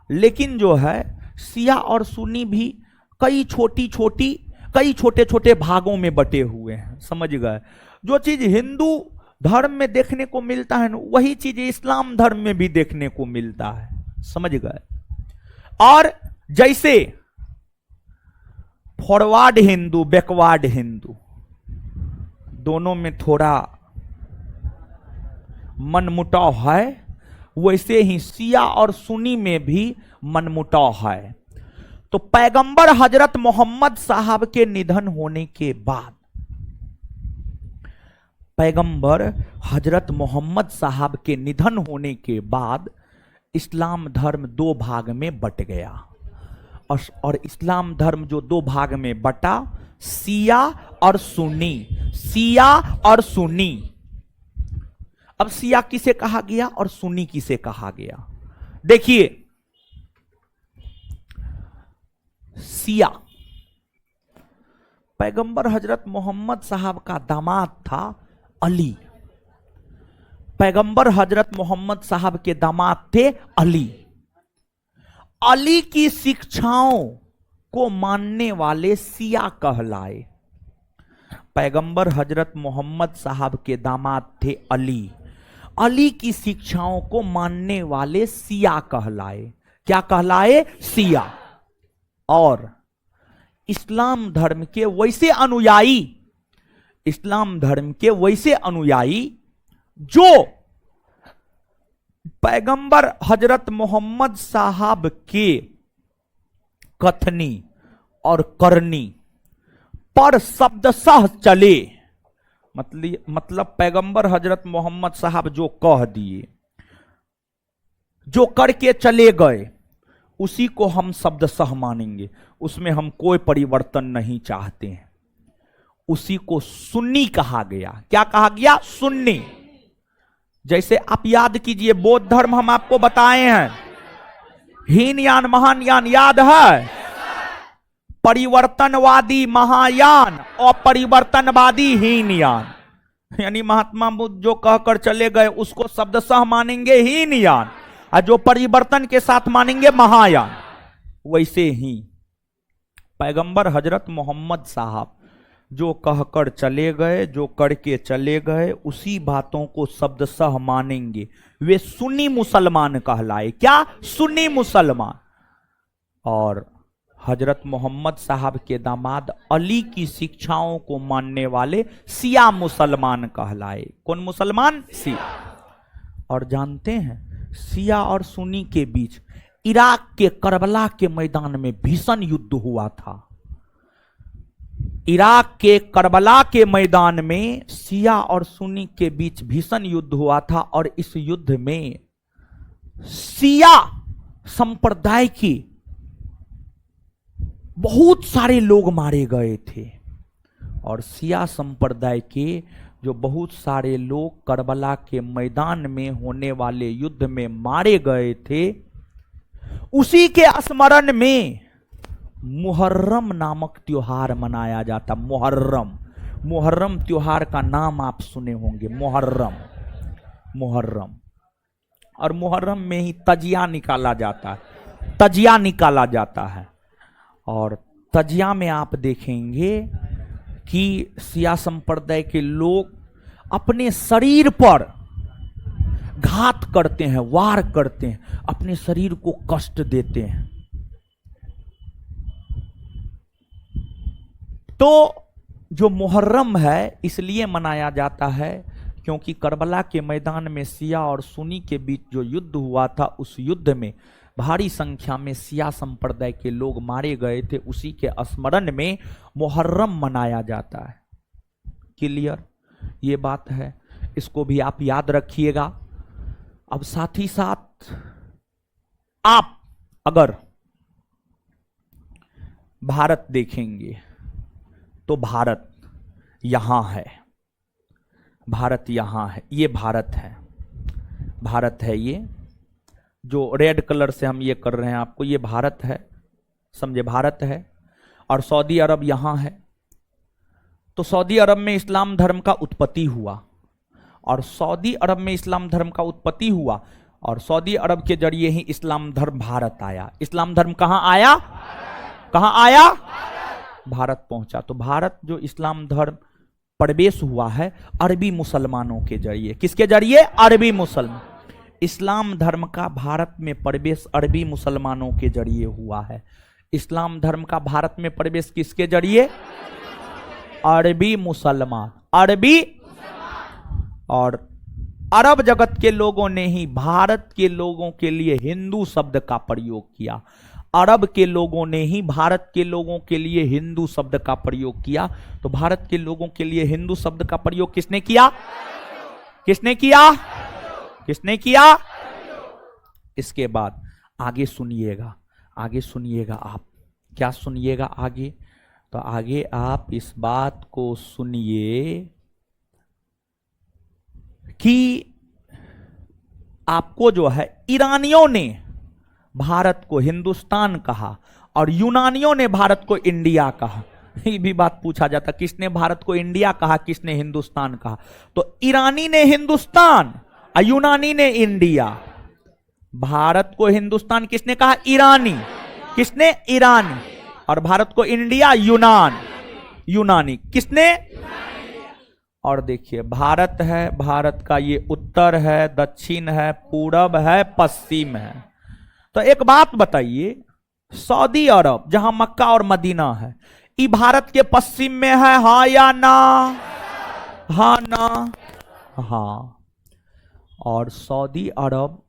लेकिन जो है शिया और सुन्नी भी कई छोटे छोटे भागों में बटे हुए हैं, समझ गए। जो चीज हिंदू धर्म में देखने को मिलता है वही चीज इस्लाम धर्म में भी देखने को मिलता है, समझ गए। और जैसे फॉरवर्ड हिंदू, बैकवर्ड हिंदू, दोनों में थोड़ा मनमुटाव है, वैसे ही शिया और सुन्नी में भी मनमुटाव है। तो पैगंबर हजरत मोहम्मद साहब के निधन होने के बाद, पैगंबर हजरत मोहम्मद साहब के निधन होने के बाद इस्लाम धर्म दो भाग में बट गया। और इस्लाम धर्म जो दो भाग में बटा, शिया और सुन्नी, शिया और सुन्नी। अब शिया किसे कहा गया और सुन्नी किसे कहा गया? देखिए, शिया पैगंबर हजरत मोहम्मद साहब का दामाद था अली। पैगंबर हजरत मोहम्मद साहब के दामाद थे अली। अली की शिक्षाओं को मानने वाले शिया कहलाए। पैगंबर हजरत मोहम्मद साहब के दामाद थे अली। अली की शिक्षाओं को मानने वाले शिया कहलाए। क्या कहलाए? शिया। और इस्लाम धर्म के वैसे अनुयायी, इस्लाम धर्म के वैसे अनुयायी जो पैगंबर हजरत मोहम्मद साहब के कथनी और करनी पर शब्दशः चले, मतलब पैगंबर हजरत मोहम्मद साहब जो कह दिए, जो करके चले गए, उसी को हम शब्दशः मानेंगे, उसमें हम कोई परिवर्तन नहीं चाहते हैं। उसी को सुन्नी कहा गया। क्या कहा गया? सुन्नी। जैसे आप याद कीजिए, बौद्ध धर्म हम आपको बताए हैं, हीनयान महायान याद है, परिवर्तनवादी महायान और परिवर्तनवादी हीनयान। यानी महात्मा बुद्ध जो कहकर चले गए उसको शब्दशः मानेंगे हीनयान, और जो परिवर्तन के साथ मानेंगे महायान। वैसे ही पैगंबर हजरत मोहम्मद साहब जो कहकर चले गए, जो करके चले गए, उसी बातों को शब्दशः मानेंगे। वे सुन्नी मुसलमान कहलाए। क्या? सुन्नी मुसलमान। और हजरत मोहम्मद साहब के दामाद अली की शिक्षाओं को मानने वाले शिया मुसलमान कहलाए। कौन मुसलमान? शिया। और जानते हैं, शिया और सुन्नी के बीच इराक के करबला के मैदान में भीषण युद्ध हुआ था। इराक के करबला के मैदान में शिया और सुन्नी के बीच भीषण युद्ध हुआ था। और इस युद्ध में शिया संप्रदाय के बहुत सारे लोग मारे गए थे। और शिया संप्रदाय के जो बहुत सारे लोग करबला के मैदान में होने वाले युद्ध में मारे गए थे, उसी के स्मरण में मुहर्रम नामक त्योहार मनाया जाता। मुहर्रम, मुहर्रम त्योहार का नाम आप सुने होंगे, मुहर्रम। मुहर्रम, और मुहर्रम में ही तजिया निकाला जाता है, तजिया निकाला जाता है। और तजिया में आप देखेंगे कि शिया संप्रदाय के लोग अपने शरीर पर घात करते हैं, वार करते हैं, अपने शरीर को कष्ट देते हैं। तो जो मुहर्रम है इसलिए मनाया जाता है क्योंकि करबला के मैदान में शिया और सुन्नी के बीच जो युद्ध हुआ था, उस युद्ध में भारी संख्या में शिया संप्रदाय के लोग मारे गए थे। उसी के स्मरण में मुहर्रम मनाया जाता है। क्लियर? ये बात है, इसको भी आप याद रखिएगा। अब साथ ही साथ आप अगर भारत देखेंगे तो भारत यहां है, भारत यहां है, ये भारत है, भारत है। ये जो रेड कलर से हम ये कर रहे हैं आपको, ये भारत है, समझे, भारत है। और सऊदी अरब यहां है। तो सऊदी अरब में इस्लाम धर्म का उत्पत्ति हुआ, और सऊदी अरब में इस्लाम धर्म का उत्पत्ति हुआ, और सऊदी अरब के जरिए ही इस्लाम धर्म भारत आया। इस्लाम धर्म कहां आया? कहां आया? भारत पहुंचा। तो भारत जो इस्लाम धर्म प्रवेश हुआ है अरबी मुसलमानों के जरिए। किसके जरिए? अरबी मुसलमान। इस्लाम धर्म का भारत में प्रवेश अरबी मुसलमानों के जरिए हुआ है। इस्लाम धर्म का भारत में प्रवेश किसके जरिए? अरबी मुसलमान, अरबी। और अरब जगत के लोगों ने ही भारत के लोगों के लिए हिंदू शब्द का प्रयोग किया। अरब के लोगों ने ही भारत के लोगों के लिए हिंदू शब्द का प्रयोग किया। तो भारत के लोगों के लिए हिंदू शब्द का प्रयोग किसने किया? किसने किया? किसने किया? इसके बाद आगे सुनिएगा, आगे सुनिएगा। आप क्या सुनिएगा आगे? तो आगे आप इस बात को सुनिए कि आपको जो है ईरानियों ने भारत को हिंदुस्तान कहा और यूनानियों ने भारत को इंडिया कहा। ये भी बात पूछा जाता, किसने भारत को इंडिया कहा, किसने हिंदुस्तान कहा? तो ईरानी ने हिंदुस्तान और यूनानी ने इंडिया। भारत को हिंदुस्तान किसने कहा? ईरानी। किसने? ईरानी। और भारत को इंडिया यूनान, यूनानी। किसने? और देखिए भारत है, भारत का ये उत्तर है, दक्षिण है, पूरब है, पश्चिम है। तो एक बात बताइए, सऊदी अरब जहां मक्का और मदीना है, ये भारत के पश्चिम में है, हाँ या ना? हाँ ना? हाँ। और सऊदी अरब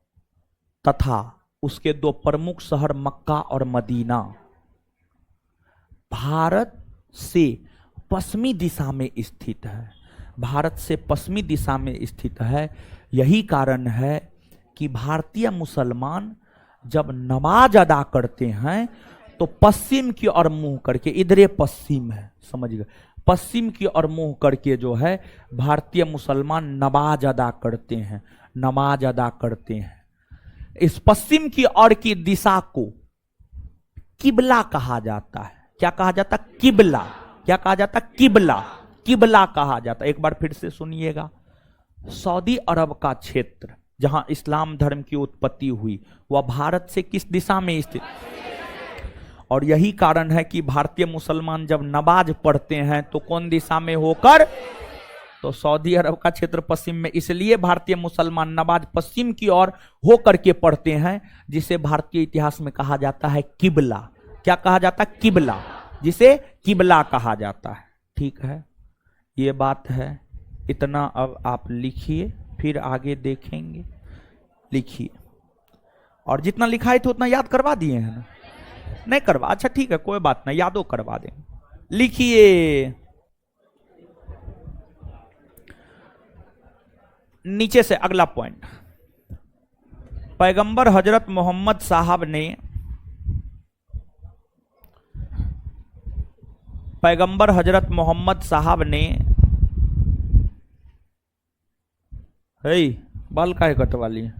तथा उसके दो प्रमुख शहर मक्का और मदीना भारत से पश्चिमी दिशा में स्थित है। भारत से पश्चिमी दिशा में स्थित है। यही कारण है कि भारतीय मुसलमान जब नमाज अदा करते हैं तो पश्चिम की ओर मुंह करके, इधर पश्चिम है, समझ गए, पश्चिम की ओर मुंह करके जो है भारतीय मुसलमान नमाज अदा करते हैं, नमाज अदा करते हैं। इस पश्चिम की ओर की दिशा को किबला कहा जाता है। क्या कहा जाता? किबला। क्या कहा जाता? किबला। किबला कहा जाता। एक बार फिर से सुनिएगा, सऊदी अरब का क्षेत्र जहां इस्लाम धर्म की उत्पत्ति हुई वह भारत से किस दिशा में स्थित? और यही कारण है कि भारतीय मुसलमान जब नमाज पढ़ते हैं तो कौन दिशा में होकर? तो सऊदी अरब का क्षेत्र पश्चिम में, इसलिए भारतीय मुसलमान नमाज पश्चिम की ओर होकर के पढ़ते हैं, जिसे भारतीय इतिहास में कहा जाता है किबला। क्या कहा जाता है? किबला, जिसे किबला कहा जाता है। ठीक है, ये बात है। इतना अब आप लिखिए, फिर आगे देखेंगे। लिखिए, और जितना लिखा है तो उतना याद करवा दिए हैं ना? नहीं करवा? अच्छा ठीक है, कोई बात नहीं, यादो करवा देंगे। लिखिए नीचे से अगला पॉइंट। पैगंबर हजरत मोहम्मद साहब ने, पैगंबर हजरत मोहम्मद साहब ने, बाल काहे कटवा लिए?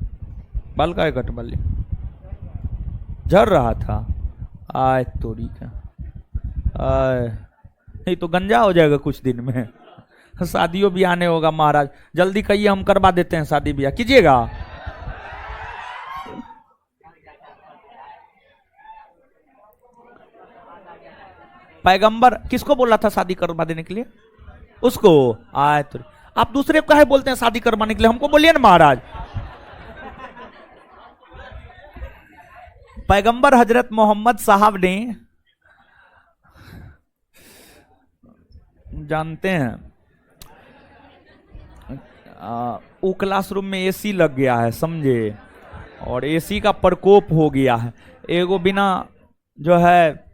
बाल काहे कटवा लिए? झड़ रहा था? आय तोरी का, आय नहीं तो गंजा हो जाएगा कुछ दिन में। शादियों भी आने होगा महाराज, जल्दी कहिए, हम करवा देते हैं शादी ब्याह। कीजिएगा। पैगंबर किसको बोला था शादी करवा देने के लिए? उसको। आय तो आप दूसरे को काहे बोलते हैं शादी करवाने के लिए? हमको बोलिए ना महाराज। पैगंबर हजरत मोहम्मद साहब ने, जानते हैं वो क्लासरूम में एसी लग गया है, समझे, और एसी का प्रकोप हो गया है। एगो बिना जो है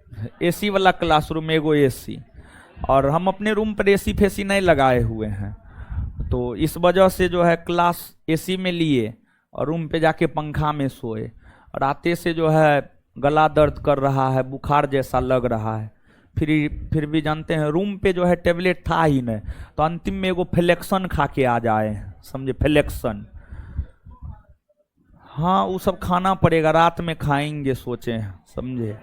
एसी वाला क्लासरूम, एगो एसी, और हम अपने रूम पर एसी फेसी नहीं लगाए हुए हैं, तो इस वजह से जो है क्लास एसी में लिए और रूम पे जाके पंखा में सोए, और आते से जो है गला दर्द कर रहा है, बुखार जैसा लग रहा है। फिर भी जानते हैं रूम पे जो है टेबलेट था ही नहीं, तो अंतिम में एगो फ्लेक्सन खा के आ जाए, समझे, फ्लेक्सन। हाँ वो सब खाना पड़ेगा, रात में खाएंगे सोचे हैं, समझे।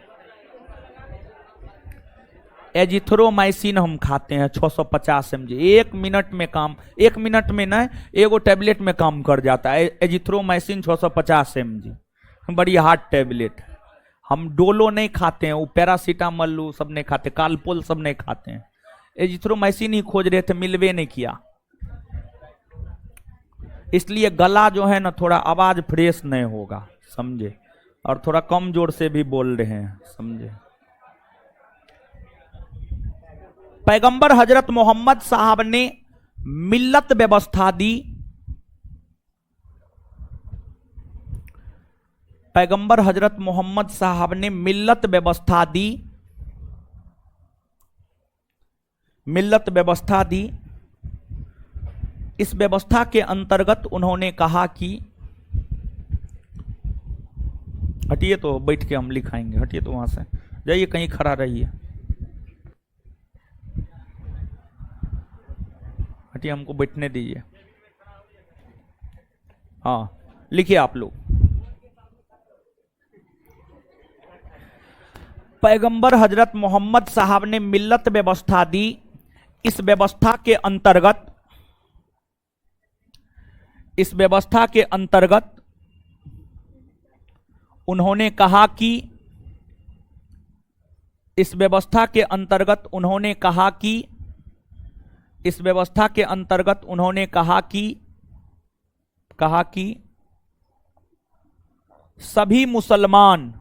एजिथ्रोमाइसिन हम खाते हैं 650 mg, 1 मिनट में काम, 1 मिनट में नहीं, एगो टेबलेट में काम कर जाता है। एजिथ्रोमाइसिन 650 mg, बड़ी हार्ड टेबलेट। हम डोलो नहीं खाते हैं, वो पैरासीटामोल सब नहीं खाते, कालपोल सब नहीं खाते हैं। एजिथ्रोमाइसिन ही खोज रहे थे, मिलवे नहीं किया, इसलिए गला जो है ना थोड़ा आवाज फ्रेश नहीं होगा, समझे, और थोड़ा कम जोर से भी बोल रहे हैं, समझे। पैगंबर हजरत मोहम्मद साहब ने मिल्लत व्यवस्था दी, पैगंबर हजरत मोहम्मद साहब ने मिल्लत व्यवस्था दी, मिल्लत व्यवस्था दी। इस व्यवस्था के अंतर्गत उन्होंने कहा कि, हटिए तो बैठ के हम लिखाएंगे, हटिए तो वहां से जाइए, कहीं खड़ा रहिए, हटिए, हमको बैठने दीजिए। हाँ लिखिए आप लोग। पैगंबर हजरत मोहम्मद साहब ने मिल्लत व्यवस्था दी। इस व्यवस्था के अंतर्गत, इस व्यवस्था के अंतर्गत उन्होंने कहा कि, इस व्यवस्था के अंतर्गत उन्होंने कहा कि, इस व्यवस्था के अंतर्गत उन्होंने कहा कि सभी मुसलमान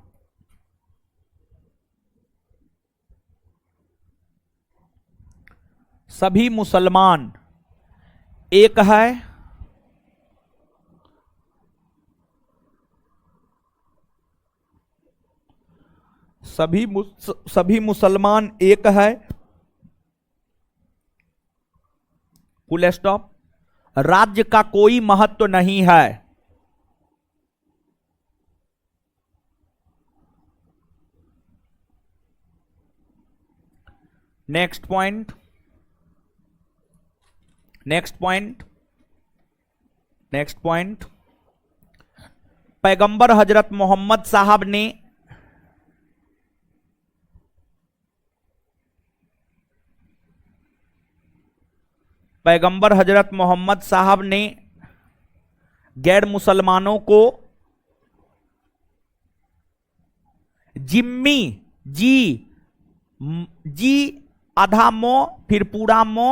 एक है, सभी मुसलमान एक है, फुल स्टॉप। राज्य का कोई महत्व नहीं है। Next point, next point, next point. पैगंबर हजरत मोहम्मद साहब ने पैगंबर हजरत मोहम्मद साहब ने गैर मुसलमानों को जिम्मी, जी आधा मो फिर पूरा मो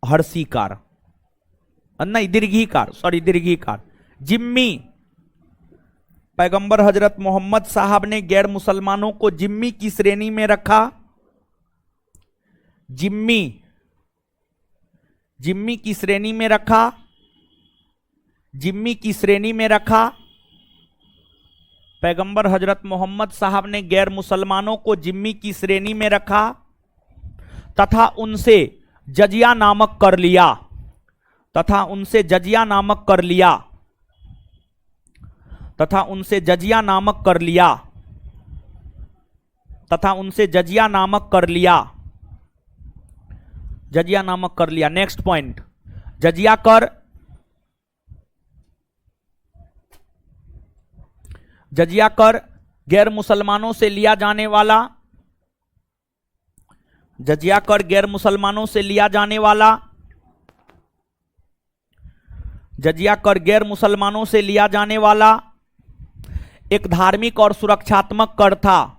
हर्षीकार, नहीं दीर्घीकार, सॉरी दीर्घीकार, जिम्मी। पैगंबर हजरत मोहम्मद साहब ने गैर मुसलमानों को जिम्मी की श्रेणी में रखा। जिम्मी, जिम्मी की श्रेणी में रखा, जिम्मी की श्रेणी में रखा। पैगंबर हजरत मोहम्मद साहब ने गैर मुसलमानों को जिम्मी की श्रेणी में रखा तथा उनसे जजिया नामक कर लिया, तथा उनसे जजिया नामक कर लिया, तथा उनसे जजिया नामक कर लिया, तथा उनसे जजिया नामक कर लिया, जजिया नामक कर लिया। नेक्स्ट पॉइंट, जजिया कर, जजिया कर गैर मुसलमानों से लिया जाने वाला, जजिया कर गैर मुसलमानों से लिया जाने वाला, जजिया कर गैर मुसलमानों से लिया जाने वाला एक धार्मिक और सुरक्षात्मक कर था।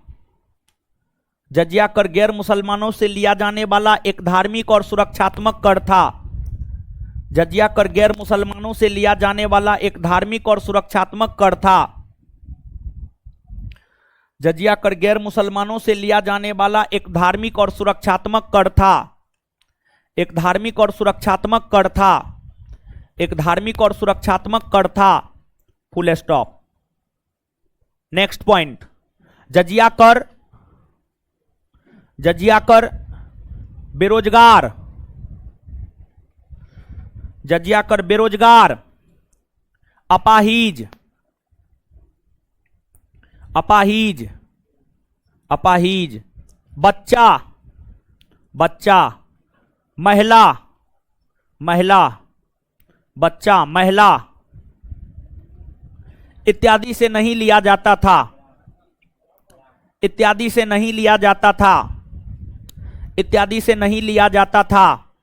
जजिया कर गैर मुसलमानों से लिया जाने वाला एक धार्मिक और सुरक्षात्मक कर था। जजिया कर गैर मुसलमानों से लिया जाने वाला एक धार्मिक और सुरक्षात्मक कर था। जजिया कर गैर मुसलमानों से लिया जाने वाला एक धार्मिक और सुरक्षात्मक कर था। एक धार्मिक और सुरक्षात्मक कर था। एक धार्मिक और सुरक्षात्मक कर था। Full stop. नेक्स्ट पॉइंट, जजिया कर, जजिया कर बेरोजगार, जजिया कर बेरोजगार, अपाहिज, अपाहिज, अपाहिज, बच्चा, बच्चा, महिला, महिला, बच्चा, महिला इत्यादि से नहीं लिया जाता था। इत्यादि से नहीं लिया जाता था। इत्यादि से नहीं लिया जाता था।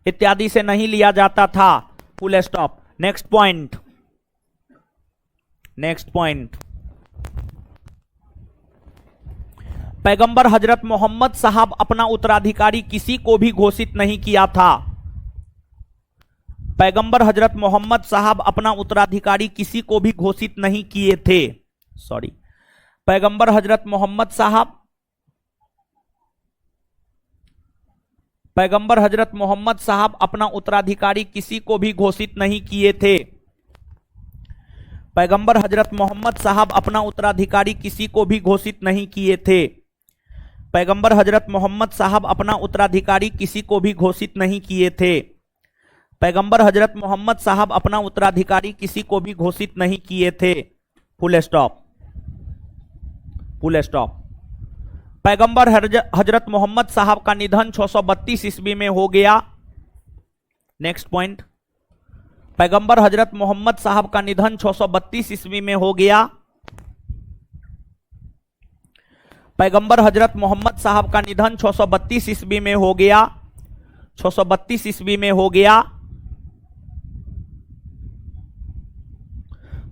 इत्यादि से नहीं लिया जाता था। Full stop. Next point, next point, पैगंबर हजरत मोहम्मद साहब अपना उत्तराधिकारी किसी को भी घोषित नहीं किया था। पैगंबर हजरत मोहम्मद साहब अपना उत्तराधिकारी किसी को भी घोषित नहीं किए थे। सॉरी, पैगंबर हजरत मोहम्मद साहब, पैगंबर हजरत मोहम्मद साहब अपना उत्तराधिकारी किसी को भी घोषित नहीं किए थे। पैगंबर हजरत मोहम्मद साहब अपना उत्तराधिकारी किसी को भी घोषित नहीं किए थे। पैगंबर हजरत मोहम्मद साहब अपना उत्तराधिकारी किसी को भी घोषित नहीं किए थे। पैगंबर हजरत मोहम्मद साहब अपना उत्तराधिकारी किसी को भी घोषित नहीं किए थे। Full stop, full stop. पैगंबर हजरत मोहम्मद साहब का निधन 632 ईस्वी में हो गया। नेक्स्ट पॉइंट, पैगंबर हजरत मोहम्मद साहब का निधन 632 ईस्वी में हो गया। पैगंबर हजरत मोहम्मद साहब का निधन 632 ईस्वी में हो गया। 632 ईस्वी में हो गया।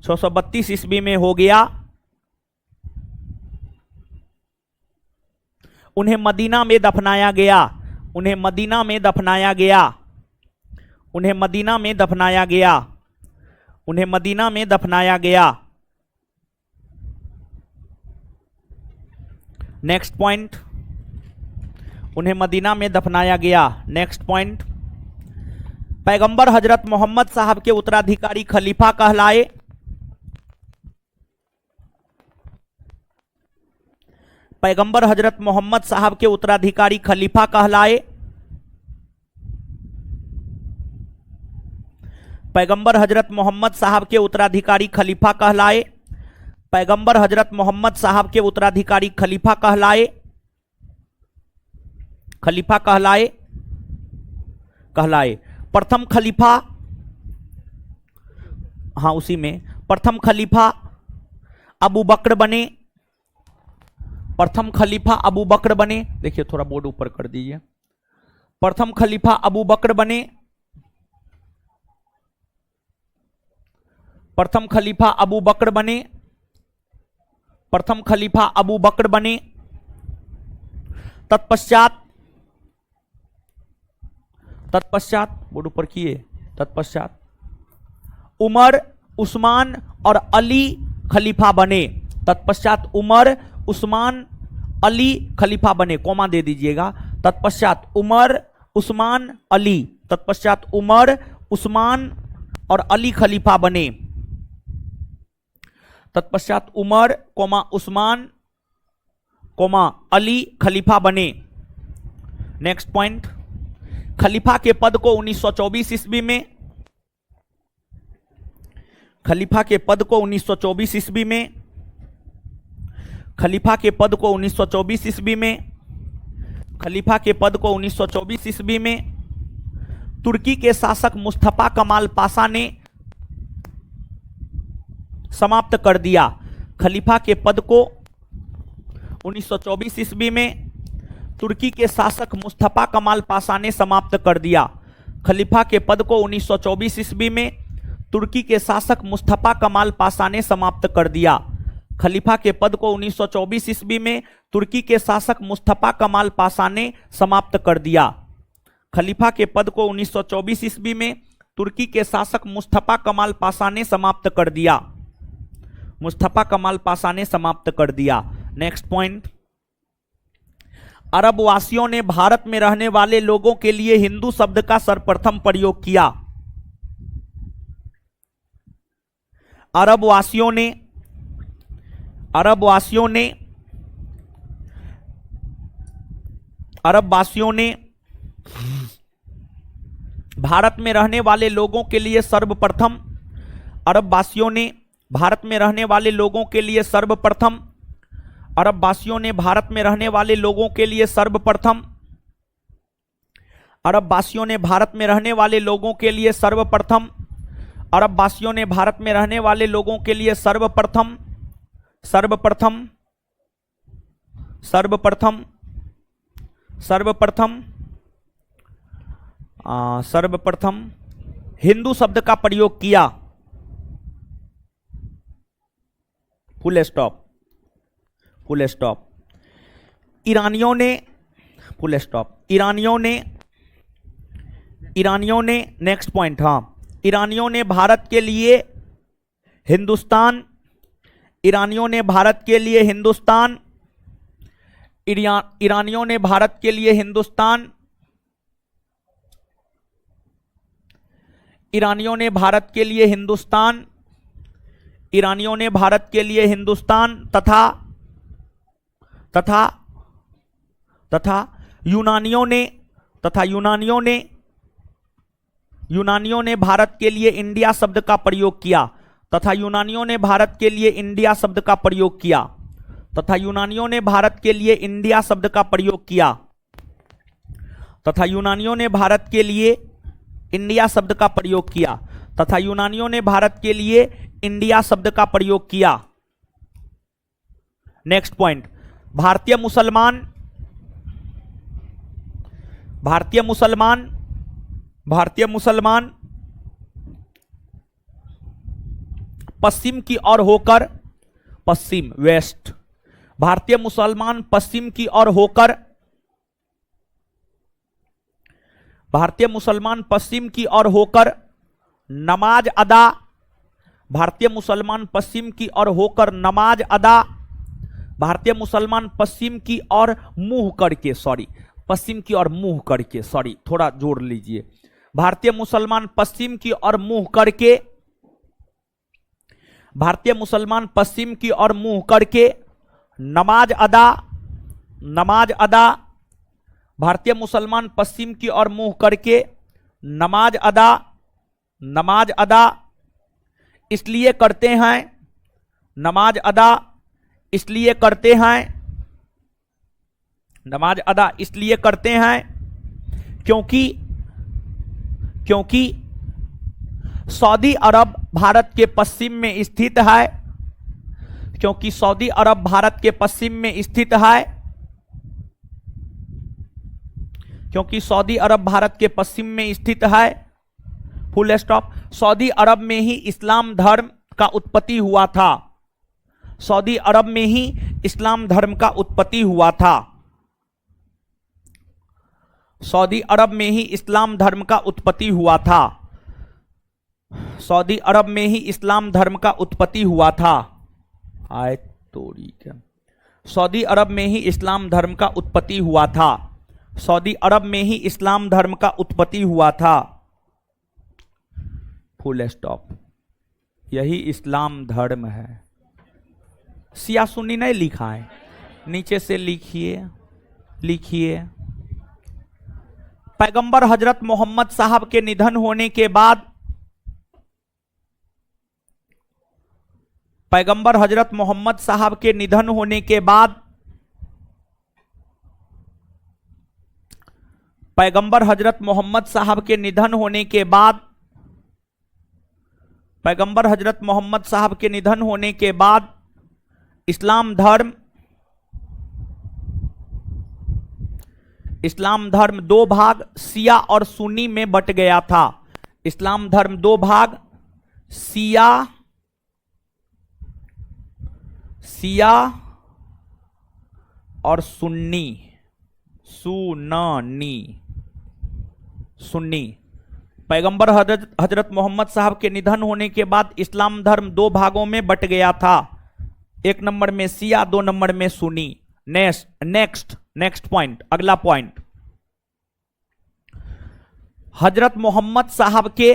632 ईस्वी में हो गया। उन्हें मदीना में दफनाया गया। उन्हें मदीना में दफनाया गया। उन्हें मदीना में दफनाया गया। उन्हें मदीना में दफनाया गया। नेक्स्ट पॉइंट, उन्हें मदीना में दफनाया गया। नेक्स्ट पॉइंट, पैगंबर हजरत मोहम्मद साहब के उत्तराधिकारी खलीफा कहलाए। पैगंबर हजरत मोहम्मद साहब के उत्तराधिकारी खलीफा कहलाए। पैगंबर हजरत मोहम्मद साहब के उत्तराधिकारी खलीफा कहलाए। पैगंबर हजरत मोहम्मद साहब के उत्तराधिकारी खलीफा कहलाए। खलीफा कहलाए, कहलाए। प्रथम खलीफा, हाँ उसी में, प्रथम खलीफा अबू बकर बने। प्रथम खलीफा अबू बकर बने। देखिए थोड़ा बोर्ड ऊपर कर दीजिए। प्रथम खलीफा अबू बकर बने। प्रथम खलीफा अबू बकर बने। प्रथम खलीफा अबू बकर बने। तत्पश्चात, तत्पश्चात बोर्ड ऊपर किए, तत्पश्चात उमर, उस्मान और अली खलीफा बने। तत्पश्चात उमर, उस्मान, अली खलीफा बने। कॉमा दे दीजिएगा। तत्पश्चात उमर, उस्मान, अली। तत्पश्चात उमर, उस्मान और अली खलीफा बने। तत्पश्चात उमर, उस्मान, अली खलीफा बने। नेक्स्ट पॉइंट, खलीफा के पद को 1924 ईस्वी में, खलीफा के पद को 1924 ईस्वी में, खलीफा के पद को 1924 ईस्वी में, खलीफा के पद को 1924 ईस्वी में तुर्की के शासक मुस्तफा कमाल पाशा ने समाप्त कर दिया। खलीफा के पद को 1924 ईस्वी में तुर्की के शासक मुस्तफा कमाल पाशा ने समाप्त कर दिया। खलीफा के पद को 1924 ईस्वी में तुर्की के शासक मुस्तफा कमाल पाशा ने समाप्त कर दिया। खलीफा के पद को 1924 ईस्वी में तुर्की के शासक मुस्तफा कमाल पाशा ने समाप्त कर दिया। खलीफा के पद को 1924 ईस्वी में तुर्की के शासक मुस्तफा कमाल पाशा ने समाप्त कर दिया। मुस्तफा कमाल पाशा ने समाप्त कर दिया। नेक्स्ट पॉइंट, अरब वासियों ने भारत में रहने वाले लोगों के लिए हिंदू शब्द का सर्वप्रथम प्रयोग किया। अरब वासियों ने भारत में रहने वाले लोगों के लिए सर्वप्रथम, अरब वासियों ने भारत में रहने वाले लोगों के लिए सर्वप्रथम, अरब वासियों ने भारत में रहने वाले लोगों के लिए सर्वप्रथम, अरब वासियों ने भारत में रहने वाले लोगों के लिए सर्वप्रथम, अरब वासियों ने भारत में रहने वाले लोगों के लिए सर्वप्रथम, सर्वप्रथम, सर्वप्रथम, सर्वप्रथम, सर्वप्रथम हिंदू शब्द का प्रयोग किया। Full stop, full stop. ईरानियों ने, फुल स्टॉप, ईरानियों ने नेक्स्ट पॉइंट, हाँ, ईरानियों ने भारत के लिए हिंदुस्तान, ईरानियों ने भारत के लिए हिंदुस्तान, ईरानियों ने भारत के लिए हिंदुस्तान, ईरानियों ने भारत के लिए हिंदुस्तान, ईरानियों ने भारत के लिए हिंदुस्तान तथा तथा तथा यूनानियों ने तथा यूनानियों ने भारत के लिए इंडिया शब्द का प्रयोग किया तथा यूनानियों ने भारत के लिए इंडिया शब्द का प्रयोग किया तथा यूनानियों ने भारत के लिए इंडिया शब्द का प्रयोग किया तथा यूनानियों ने भारत के लिए इंडिया शब्द का प्रयोग किया तथा यूनानियों ने भारत के लिए इंडिया शब्द का प्रयोग किया। नेक्स्ट पॉइंट, भारतीय मुसलमान भारतीय मुसलमान भारतीय मुसलमान पश्चिम की ओर होकर, पश्चिम वेस्ट, भारतीय मुसलमान पश्चिम की ओर होकर, भारतीय मुसलमान पश्चिम की ओर होकर नमाज अदा, भारतीय मुसलमान पश्चिम की ओर होकर नमाज अदा, भारतीय मुसलमान पश्चिम की ओर मुंह करके, सॉरी पश्चिम की ओर मुंह करके, सॉरी थोड़ा जोड़ लीजिए, भारतीय मुसलमान पश्चिम की ओर मुंह करके, भारतीय मुसलमान पश्चिम की ओर मुंह करके नमाज अदा, नमाज अदा, भारतीय मुसलमान पश्चिम की ओर मुंह करके नमाज अदा, नमाज अदा इसलिए करते हैं, नमाज अदा इसलिए करते हैं, नमाज अदा इसलिए करते हैं क्योंकि सऊदी अरब भारत के पश्चिम में स्थित है, क्योंकि सऊदी अरब भारत के पश्चिम में स्थित है, क्योंकि सऊदी अरब भारत के पश्चिम में स्थित है, फुल स्टॉप। सऊदी अरब में ही इस्लाम धर्म का उत्पत्ति हुआ था, सऊदी अरब में ही इस्लाम धर्म का उत्पत्ति हुआ था, सऊदी अरब में ही इस्लाम धर्म का उत्पत्ति हुआ था, सऊदी अरब में ही इस्लाम धर्म का उत्पत्ति हुआ था, आय तोड़ी क्या, सऊदी अरब में ही इस्लाम धर्म का उत्पत्ति हुआ था, सऊदी अरब में ही इस्लाम धर्म का उत्पत्ति हुआ था, फुल स्टॉप। यही इस्लाम धर्म है। सिया सुन्नी नहीं लिखा है, नीचे से लिखिए, लिखिए। पैगंबर हजरत मोहम्मद साहब के निधन होने के बाद, पैगंबर हजरत मोहम्मद साहब के निधन होने के बाद, पैगंबर हजरत मोहम्मद साहब के निधन होने के बाद, पैगंबर हजरत मोहम्मद साहब के निधन होने के बाद इस्लाम धर्म दो भाग शिया और सुन्नी में बट गया था। इस्लाम धर्म दो भाग शिया और सुन्नी, सुन्नी। पैगंबर हजरत मोहम्मद साहब के निधन होने के बाद इस्लाम धर्म दो भागों में बट गया था, एक नंबर में शिया, दो नंबर में सुन्नी। नेक्स्ट पॉइंट, अगला पॉइंट, हजरत मोहम्मद साहब के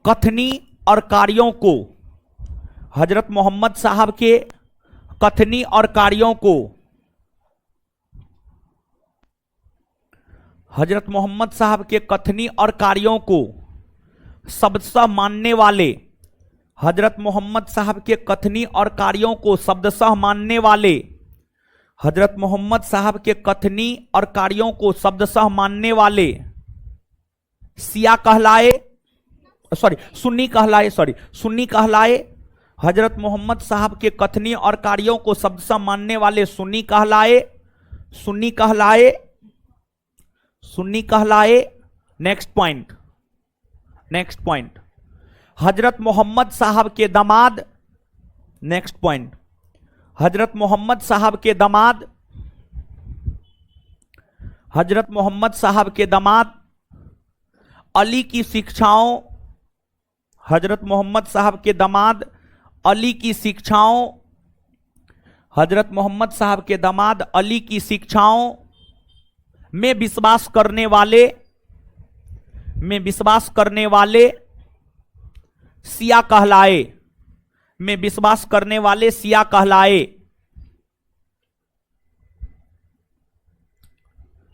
कथनी और कार्यों को, हजरत मोहम्मद साहब के कथनी और कार्यों को, हजरत मोहम्मद साहब के कथनी और कार्यों को शब्दशः मानने वाले, हजरत मोहम्मद साहब के कथनी और कार्यों को शब्दशः मानने वाले, हजरत मोहम्मद साहब के कथनी और कार्यों को शब्दशः मानने वाले शिया कहलाए, सुन्नी कहलाए, हजरत मोहम्मद साहब के कथनी और कार्यों को शब्दशः मानने वाले सुन्नी कहलाए। नेक्स्ट पॉइंट, हजरत मोहम्मद साहब के दामाद, नेक्स्ट पॉइंट, हजरत मोहम्मद साहब के दामाद, हजरत मोहम्मद साहब के दामाद अली की शिक्षाओं, हजरत मोहम्मद साहब के दामाद अली की शिक्षाओं, हजरत मोहम्मद साहब के दामाद अली की शिक्षाओं में विश्वास करने वाले, में विश्वास करने वाले शिया कहलाए, में विश्वास करने वाले शिया कहलाए,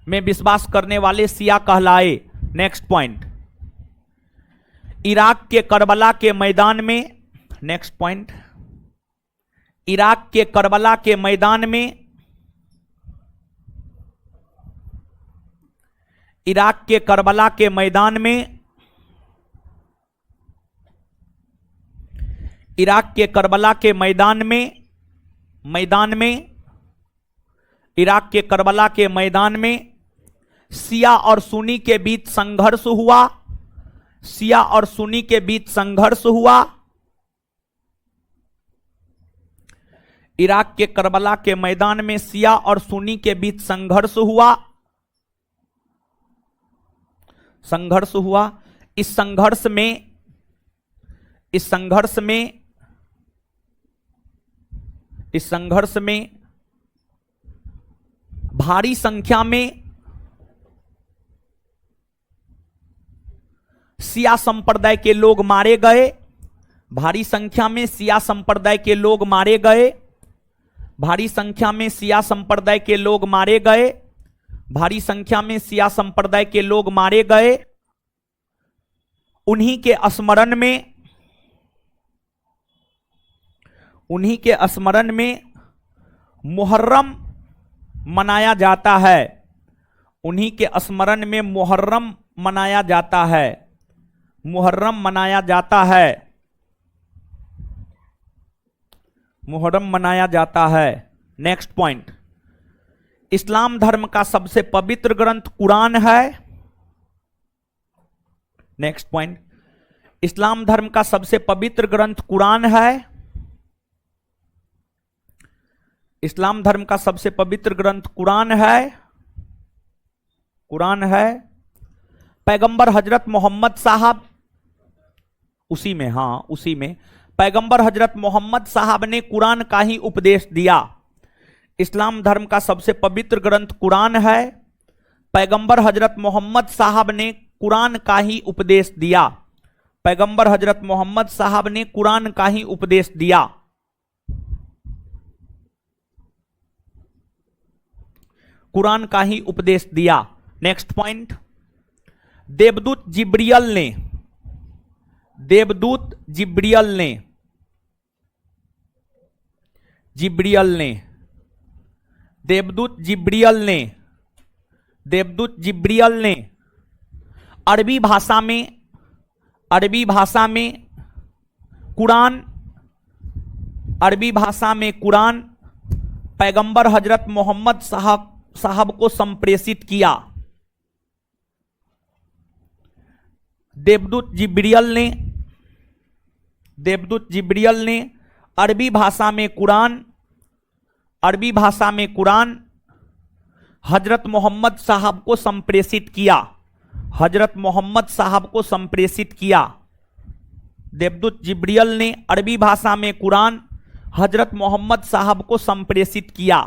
में विश्वास करने वाले शिया कहलाए। नेक्स्ट पॉइंट, इराक के करबला के मैदान में, नेक्स्ट पॉइंट, इराक के करबला के मैदान में, इराक के करबला के मैदान में, इराक के करबला के मैदान में, मैदान में, इराक के करबला के मैदान में शिया और सुन्नी के बीच संघर्ष हुआ, शिया और सुन्नी के बीच संघर्ष हुआ। इराक के करबला के मैदान में शिया और सुन्नी के बीच संघर्ष हुआ, संघर्ष हुआ। इस संघर्ष में, इस संघर्ष में, इस संघर्ष में भारी संख्या में शिया संप्रदाय के लोग मारे गए, भारी संख्या में शिया संप्रदाय के लोग मारे गए, भारी संख्या में शिया संप्रदाय के लोग मारे गए, भारी संख्या में शिया संप्रदाय के लोग मारे गए। उन्हीं के स्मरण में, उन्हीं के स्मरण में मुहर्रम मनाया जाता है, उन्हीं के स्मरण में मुहर्रम मनाया जाता है, मुहर्रम मनाया जाता है, मुहर्रम मनाया जाता है। नेक्स्ट पॉइंट, इस्लाम धर्म का सबसे पवित्र ग्रंथ कुरान है। नेक्स्ट पॉइंट, इस्लाम धर्म का सबसे पवित्र ग्रंथ कुरान है, इस्लाम धर्म का सबसे पवित्र ग्रंथ कुरान है, कुरान है। पैगंबर हजरत मोहम्मद साहब, उसी में, हां उसी में, पैगंबर हजरत मोहम्मद साहब ने कुरान का ही उपदेश दिया। इस्लाम धर्म का सबसे पवित्र ग्रंथ कुरान है, पैगंबर हजरत मोहम्मद साहब ने कुरान का ही उपदेश दिया, पैगंबर हजरत मोहम्मद साहब ने कुरान का ही उपदेश दिया। कुरान का ही उपदेश दिया। नेक्स्ट पॉइंट, देवदूत जिब्रियल ने, देवदूत जिब्रियल ने, जिब्रियल ने, देवदूत जिब्रियल ने, देवदूत जिब्रियल ने अरबी भाषा में, अरबी भाषा में कुरान, अरबी भाषा में कुरान पैगंबर हजरत मोहम्मद साहब को संप्रेषित किया। देवदूत जिब्रियल ने, देवदूत जिब्रियल ने अरबी भाषा में कुरान, अरबी भाषा में कुरान हजरत मोहम्मद साहब को संप्रेषित किया, हजरत मोहम्मद साहब को संप्रेषित किया। देवदूत जिब्रियल ने अरबी भाषा में कुरान हजरत मोहम्मद साहब को संप्रेषित किया,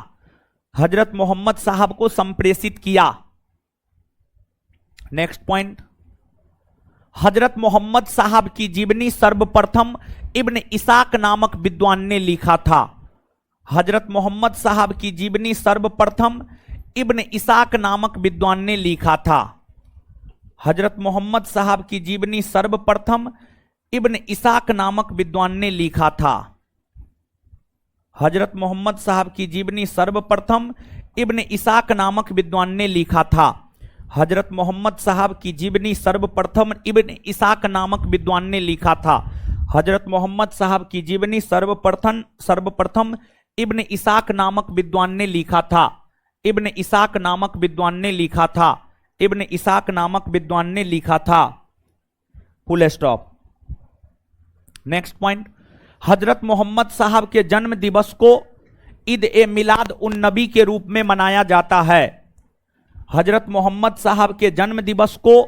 हजरत मोहम्मद साहब को संप्रेषित किया। नेक्स्ट पॉइंट, हजरत मोहम्मद साहब की जीवनी सर्वप्रथम इब्न इसाक नामक विद्वान ने लिखा था। हजरत मोहम्मद साहब की जीवनी सर्वप्रथम इब्न इसाक नामक विद्वान ने लिखा था। हजरत मोहम्मद साहब की जीवनी सर्वप्रथम इब्न इसाक नामक विद्वान ने लिखा था। हजरत मोहम्मद साहब की जीवनी सर्वप्रथम इब्न इसाक नामक विद्वान ने लिखा था। हजरत मोहम्मद साहब की जीवनी सर्वप्रथम इब्न इसाक नामक विद्वान ने लिखा था। हजरत मोहम्मद साहब की जीवनी सर्वप्रथम इब्न इसाक नामक विद्वान ने लिखा था। इब्न इसाक नामक विद्वान ने लिखा था। इब्न इसाक नामक विद्वान ने लिखा था। Full stop. नेक्स्ट पॉइंट, हजरत मोहम्मद साहब के जन्म दिवस को ईद ए मिलाद उन नबी के रूप में मनाया जाता है। हजरत मोहम्मद साहब के जन्म दिवस को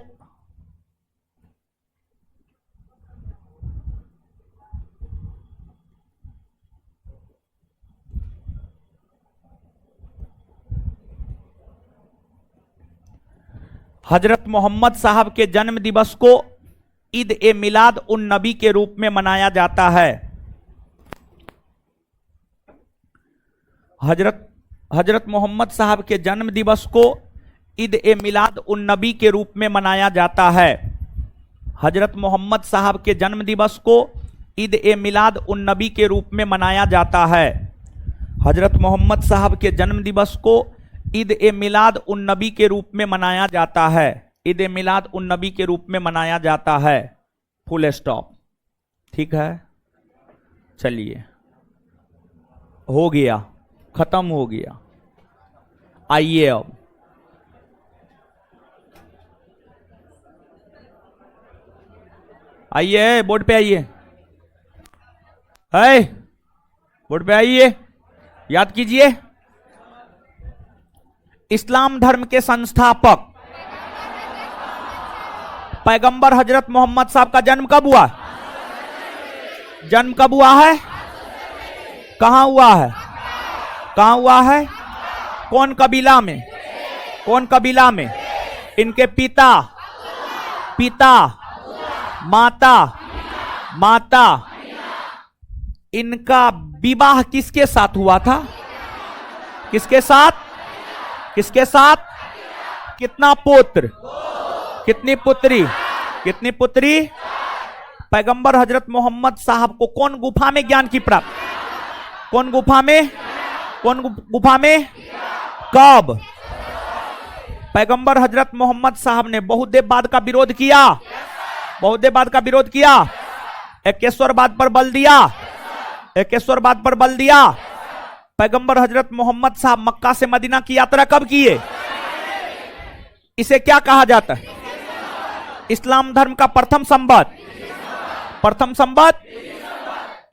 हजरत मोहम्मद साहब के जन्म दिवस को ईद ए मिलाद उन नबी के रूप में मनाया जाता है। हजरत मोहम्मद साहब के जन्म दिवस को ईद ए मिलाद उन नबी के रूप में मनाया जाता है। हजरत मोहम्मद साहब के जन्म दिवस को ईद ए मिलाद उन नबी के रूप में मनाया जाता है। हजरत मोहम्मद साहब के जन्म दिवस को ईद ए मिलाद उन नबी के रूप में मनाया जाता है। ईद ए मिलाद उन नबी के रूप में मनाया जाता है। Full stop. ठीक है, चलिए, हो गया, खत्म हो गया। आइए अब आइए बोर्ड पे आइए, है बोर्ड पे आइए, याद कीजिए। इस्लाम धर्म के संस्थापक पैगंबर हजरत मोहम्मद साहब का जन्म कब हुआ? जन्म कब हुआ है? कहां हुआ है? कहां हुआ है? कौन कबीला में? कौन कबीला में? इनके पिता माता इनका विवाह किसके साथ हुआ था? किसके साथ? किसके साथ? कितना पुत्र? कितनी पुत्री? कितनी पुत्री? पैगंबर हजरत मोहम्मद साहब को कौन गुफा में ज्ञान की प्राप्ति? कौन गुफा में? कौन गुफा में? कब? पैगंबर हजरत मोहम्मद साहब ने बहुदेववाद का विरोध किया। बहुदेववाद का विरोध किया। एकेश्वरवाद पर बल दिया। एकेश्वरवाद पर बल दिया। पैगंबर हजरत मोहम्मद साहब मक्का से मदीना की यात्रा कब किए? इसे क्या कहा जाता है? इस्लाम धर्म का प्रथम संवत। प्रथम संवत।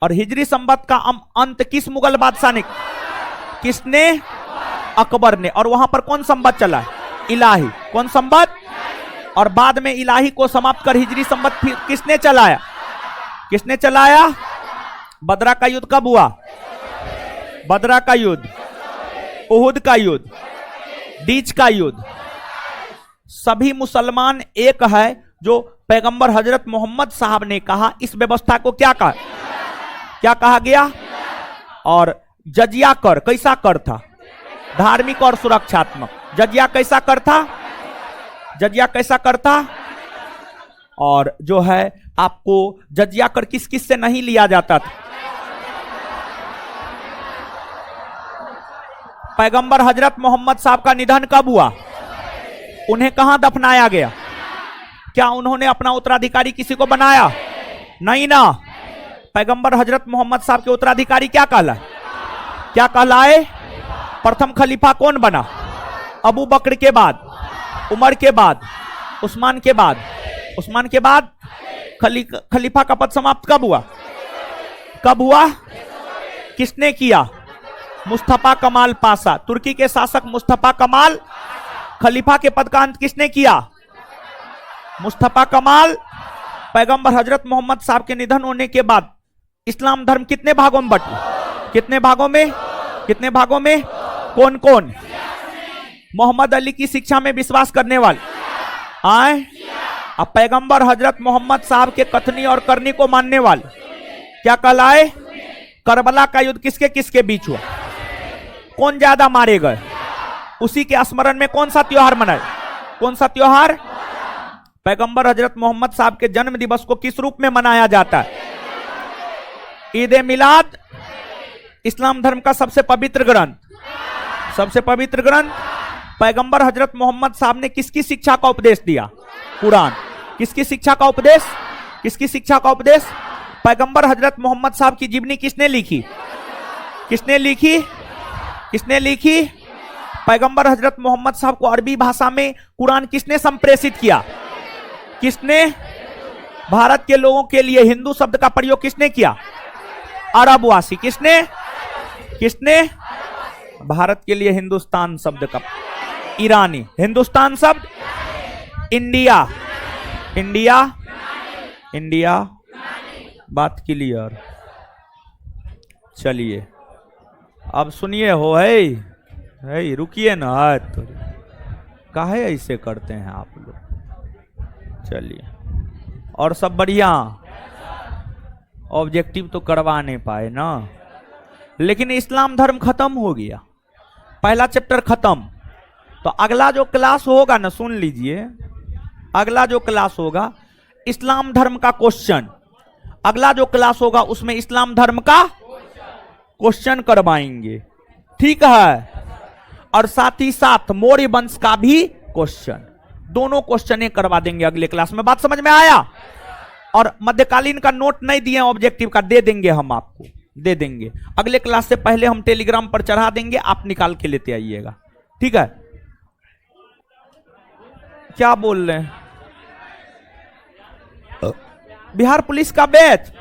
और हिजरी संवत का अंत किस मुगल बादशाह ने? किसने? अकबर ने। और वहां पर कौन संवत चला है? इलाही। कौन संवत? और बाद में इलाही को समाप्त कर हिजरी संवत फिर किसने चलाया? किसने चलाया? बदरा का युद्ध कब हुआ? बदरा का युद्ध, उहुद का युद्ध, डीच का युद्ध। सभी मुसलमान एक है। जो पैगंबर हजरत मोहम्मद साहब ने कहा, इस व्यवस्था को क्या कहा? क्या कहा गया? और जजिया कर कैसा कर था? धार्मिक और सुरक्षात्मक। जजिया कैसा कर था? जजिया कैसा कर था? और जो है आपको जजिया कर किस किस से नहीं लिया जाता था? पैगंबर हजरत मोहम्मद साहब का निधन कब हुआ? उन्हें कहां दफनाया गया? क्या उन्होंने अपना उत्तराधिकारी किसी को बनाया? नहीं ना। पैगंबर हजरत मोहम्मद साहब के उत्तराधिकारी क्या कहलाए? क्या कहलाए? प्रथम खलीफा कौन बना? अबू बकर के बाद, उमर के बाद, उस्मान के बाद। उस्मान के बाद खलीफा का पद समाप्त कब हुआ? कब हुआ? किसने किया? मुस्तफा कमाल पाशा। तुर्की के शासक मुस्तफा कमाल। खलीफा के पद का अंत किसने किया? मुस्तफा कमाल। पैगंबर हजरत मोहम्मद साहब के निधन होने के बाद इस्लाम धर्म कितने भागों में बंटा? कितने भागों में? कितने भागों में? कौन कौन? मोहम्मद अली की शिक्षा में विश्वास करने वाले आए। अब पैगंबर हजरत मोहम्मद साहब के कथनी और करनी को मानने वाले क्या कहलाए? करबला का युद्ध किसके किसके बीच हुआ? कौन ज्यादा मारे गए? उसी के स्मरण में कौन सा त्योहार मनाए? कौन सा त्योहार? पैगंबर हजरत मोहम्मद साहब के जन्म दिवस को किस रूप में मनाया जाता है? ईद ए मिलाद। इस्लाम धर्म का सबसे पवित्र ग्रंथ। सबसे पवित्र ग्रंथ। पैगंबर हजरत मोहम्मद साहब ने किसकी शिक्षा का उपदेश दिया? कुरान। किसकी शिक्षा का उपदेश? किसकी शिक्षा का उपदेश? पैगंबर हजरत मोहम्मद साहब की जीवनी किसने लिखी? किसने लिखी? किसने लिखी? पैगंबर हजरत मोहम्मद साहब को अरबी भाषा में कुरान किसने संप्रेषित किया? किसने? भारत के लोगों के लिए हिंदू शब्द का प्रयोग किसने किया? अरबवासी। किसने? किसने? भारत के लिए हिंदुस्तान शब्द का ईरानी। हिंदुस्तान शब्द इंडिया। इंडिया। इंडिया। बात क्लियर। चलिए अब सुनिए। हो है रुकिए ना। तो काहे ऐसे करते हैं आप लोग? चलिए, और सब बढ़िया? ऑब्जेक्टिव तो करवा नहीं पाए ना, लेकिन इस्लाम धर्म खत्म हो गया, पहला चैप्टर खत्म। तो अगला जो क्लास होगा ना, सुन लीजिए, अगला जो क्लास होगा इस्लाम धर्म का क्वेश्चन, अगला जो क्लास होगा उसमें इस्लाम धर्म का क्वेश्चन करवाएंगे, ठीक है? और साथ ही साथ मौर्य वंश का भी क्वेश्चन, दोनों क्वेश्चन करवा देंगे अगले क्लास में। बात समझ में आया? और मध्यकालीन का नोट नहीं दिए ऑब्जेक्टिव का, दे देंगे हम आपको, दे देंगे अगले क्लास से पहले, हम टेलीग्राम पर चढ़ा देंगे, आप निकाल के लेते आइएगा, ठीक है? क्या बोल रहे हैं? बिहार पुलिस का बैच,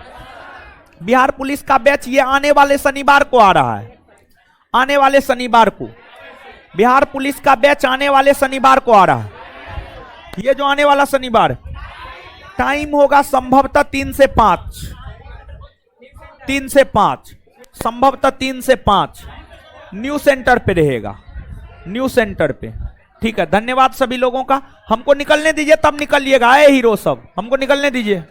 बिहार पुलिस का बैच ये आने वाले शनिवार को आ रहा है, आने वाले शनिवार को बिहार पुलिस का बैच आने वाले शनिवार को आ रहा है। ये जो आने वाला शनिवार, टाइम होगा संभवतः 3 से 5, 3 से 5, संभवतः 3 से 5 न्यू सेंटर पे रहेगा, न्यू सेंटर पे, ठीक है? धन्यवाद सभी लोगों का। हमको निकलने दीजिए, तब निकलिएगा। हीरो सब हमको निकलने दीजिए।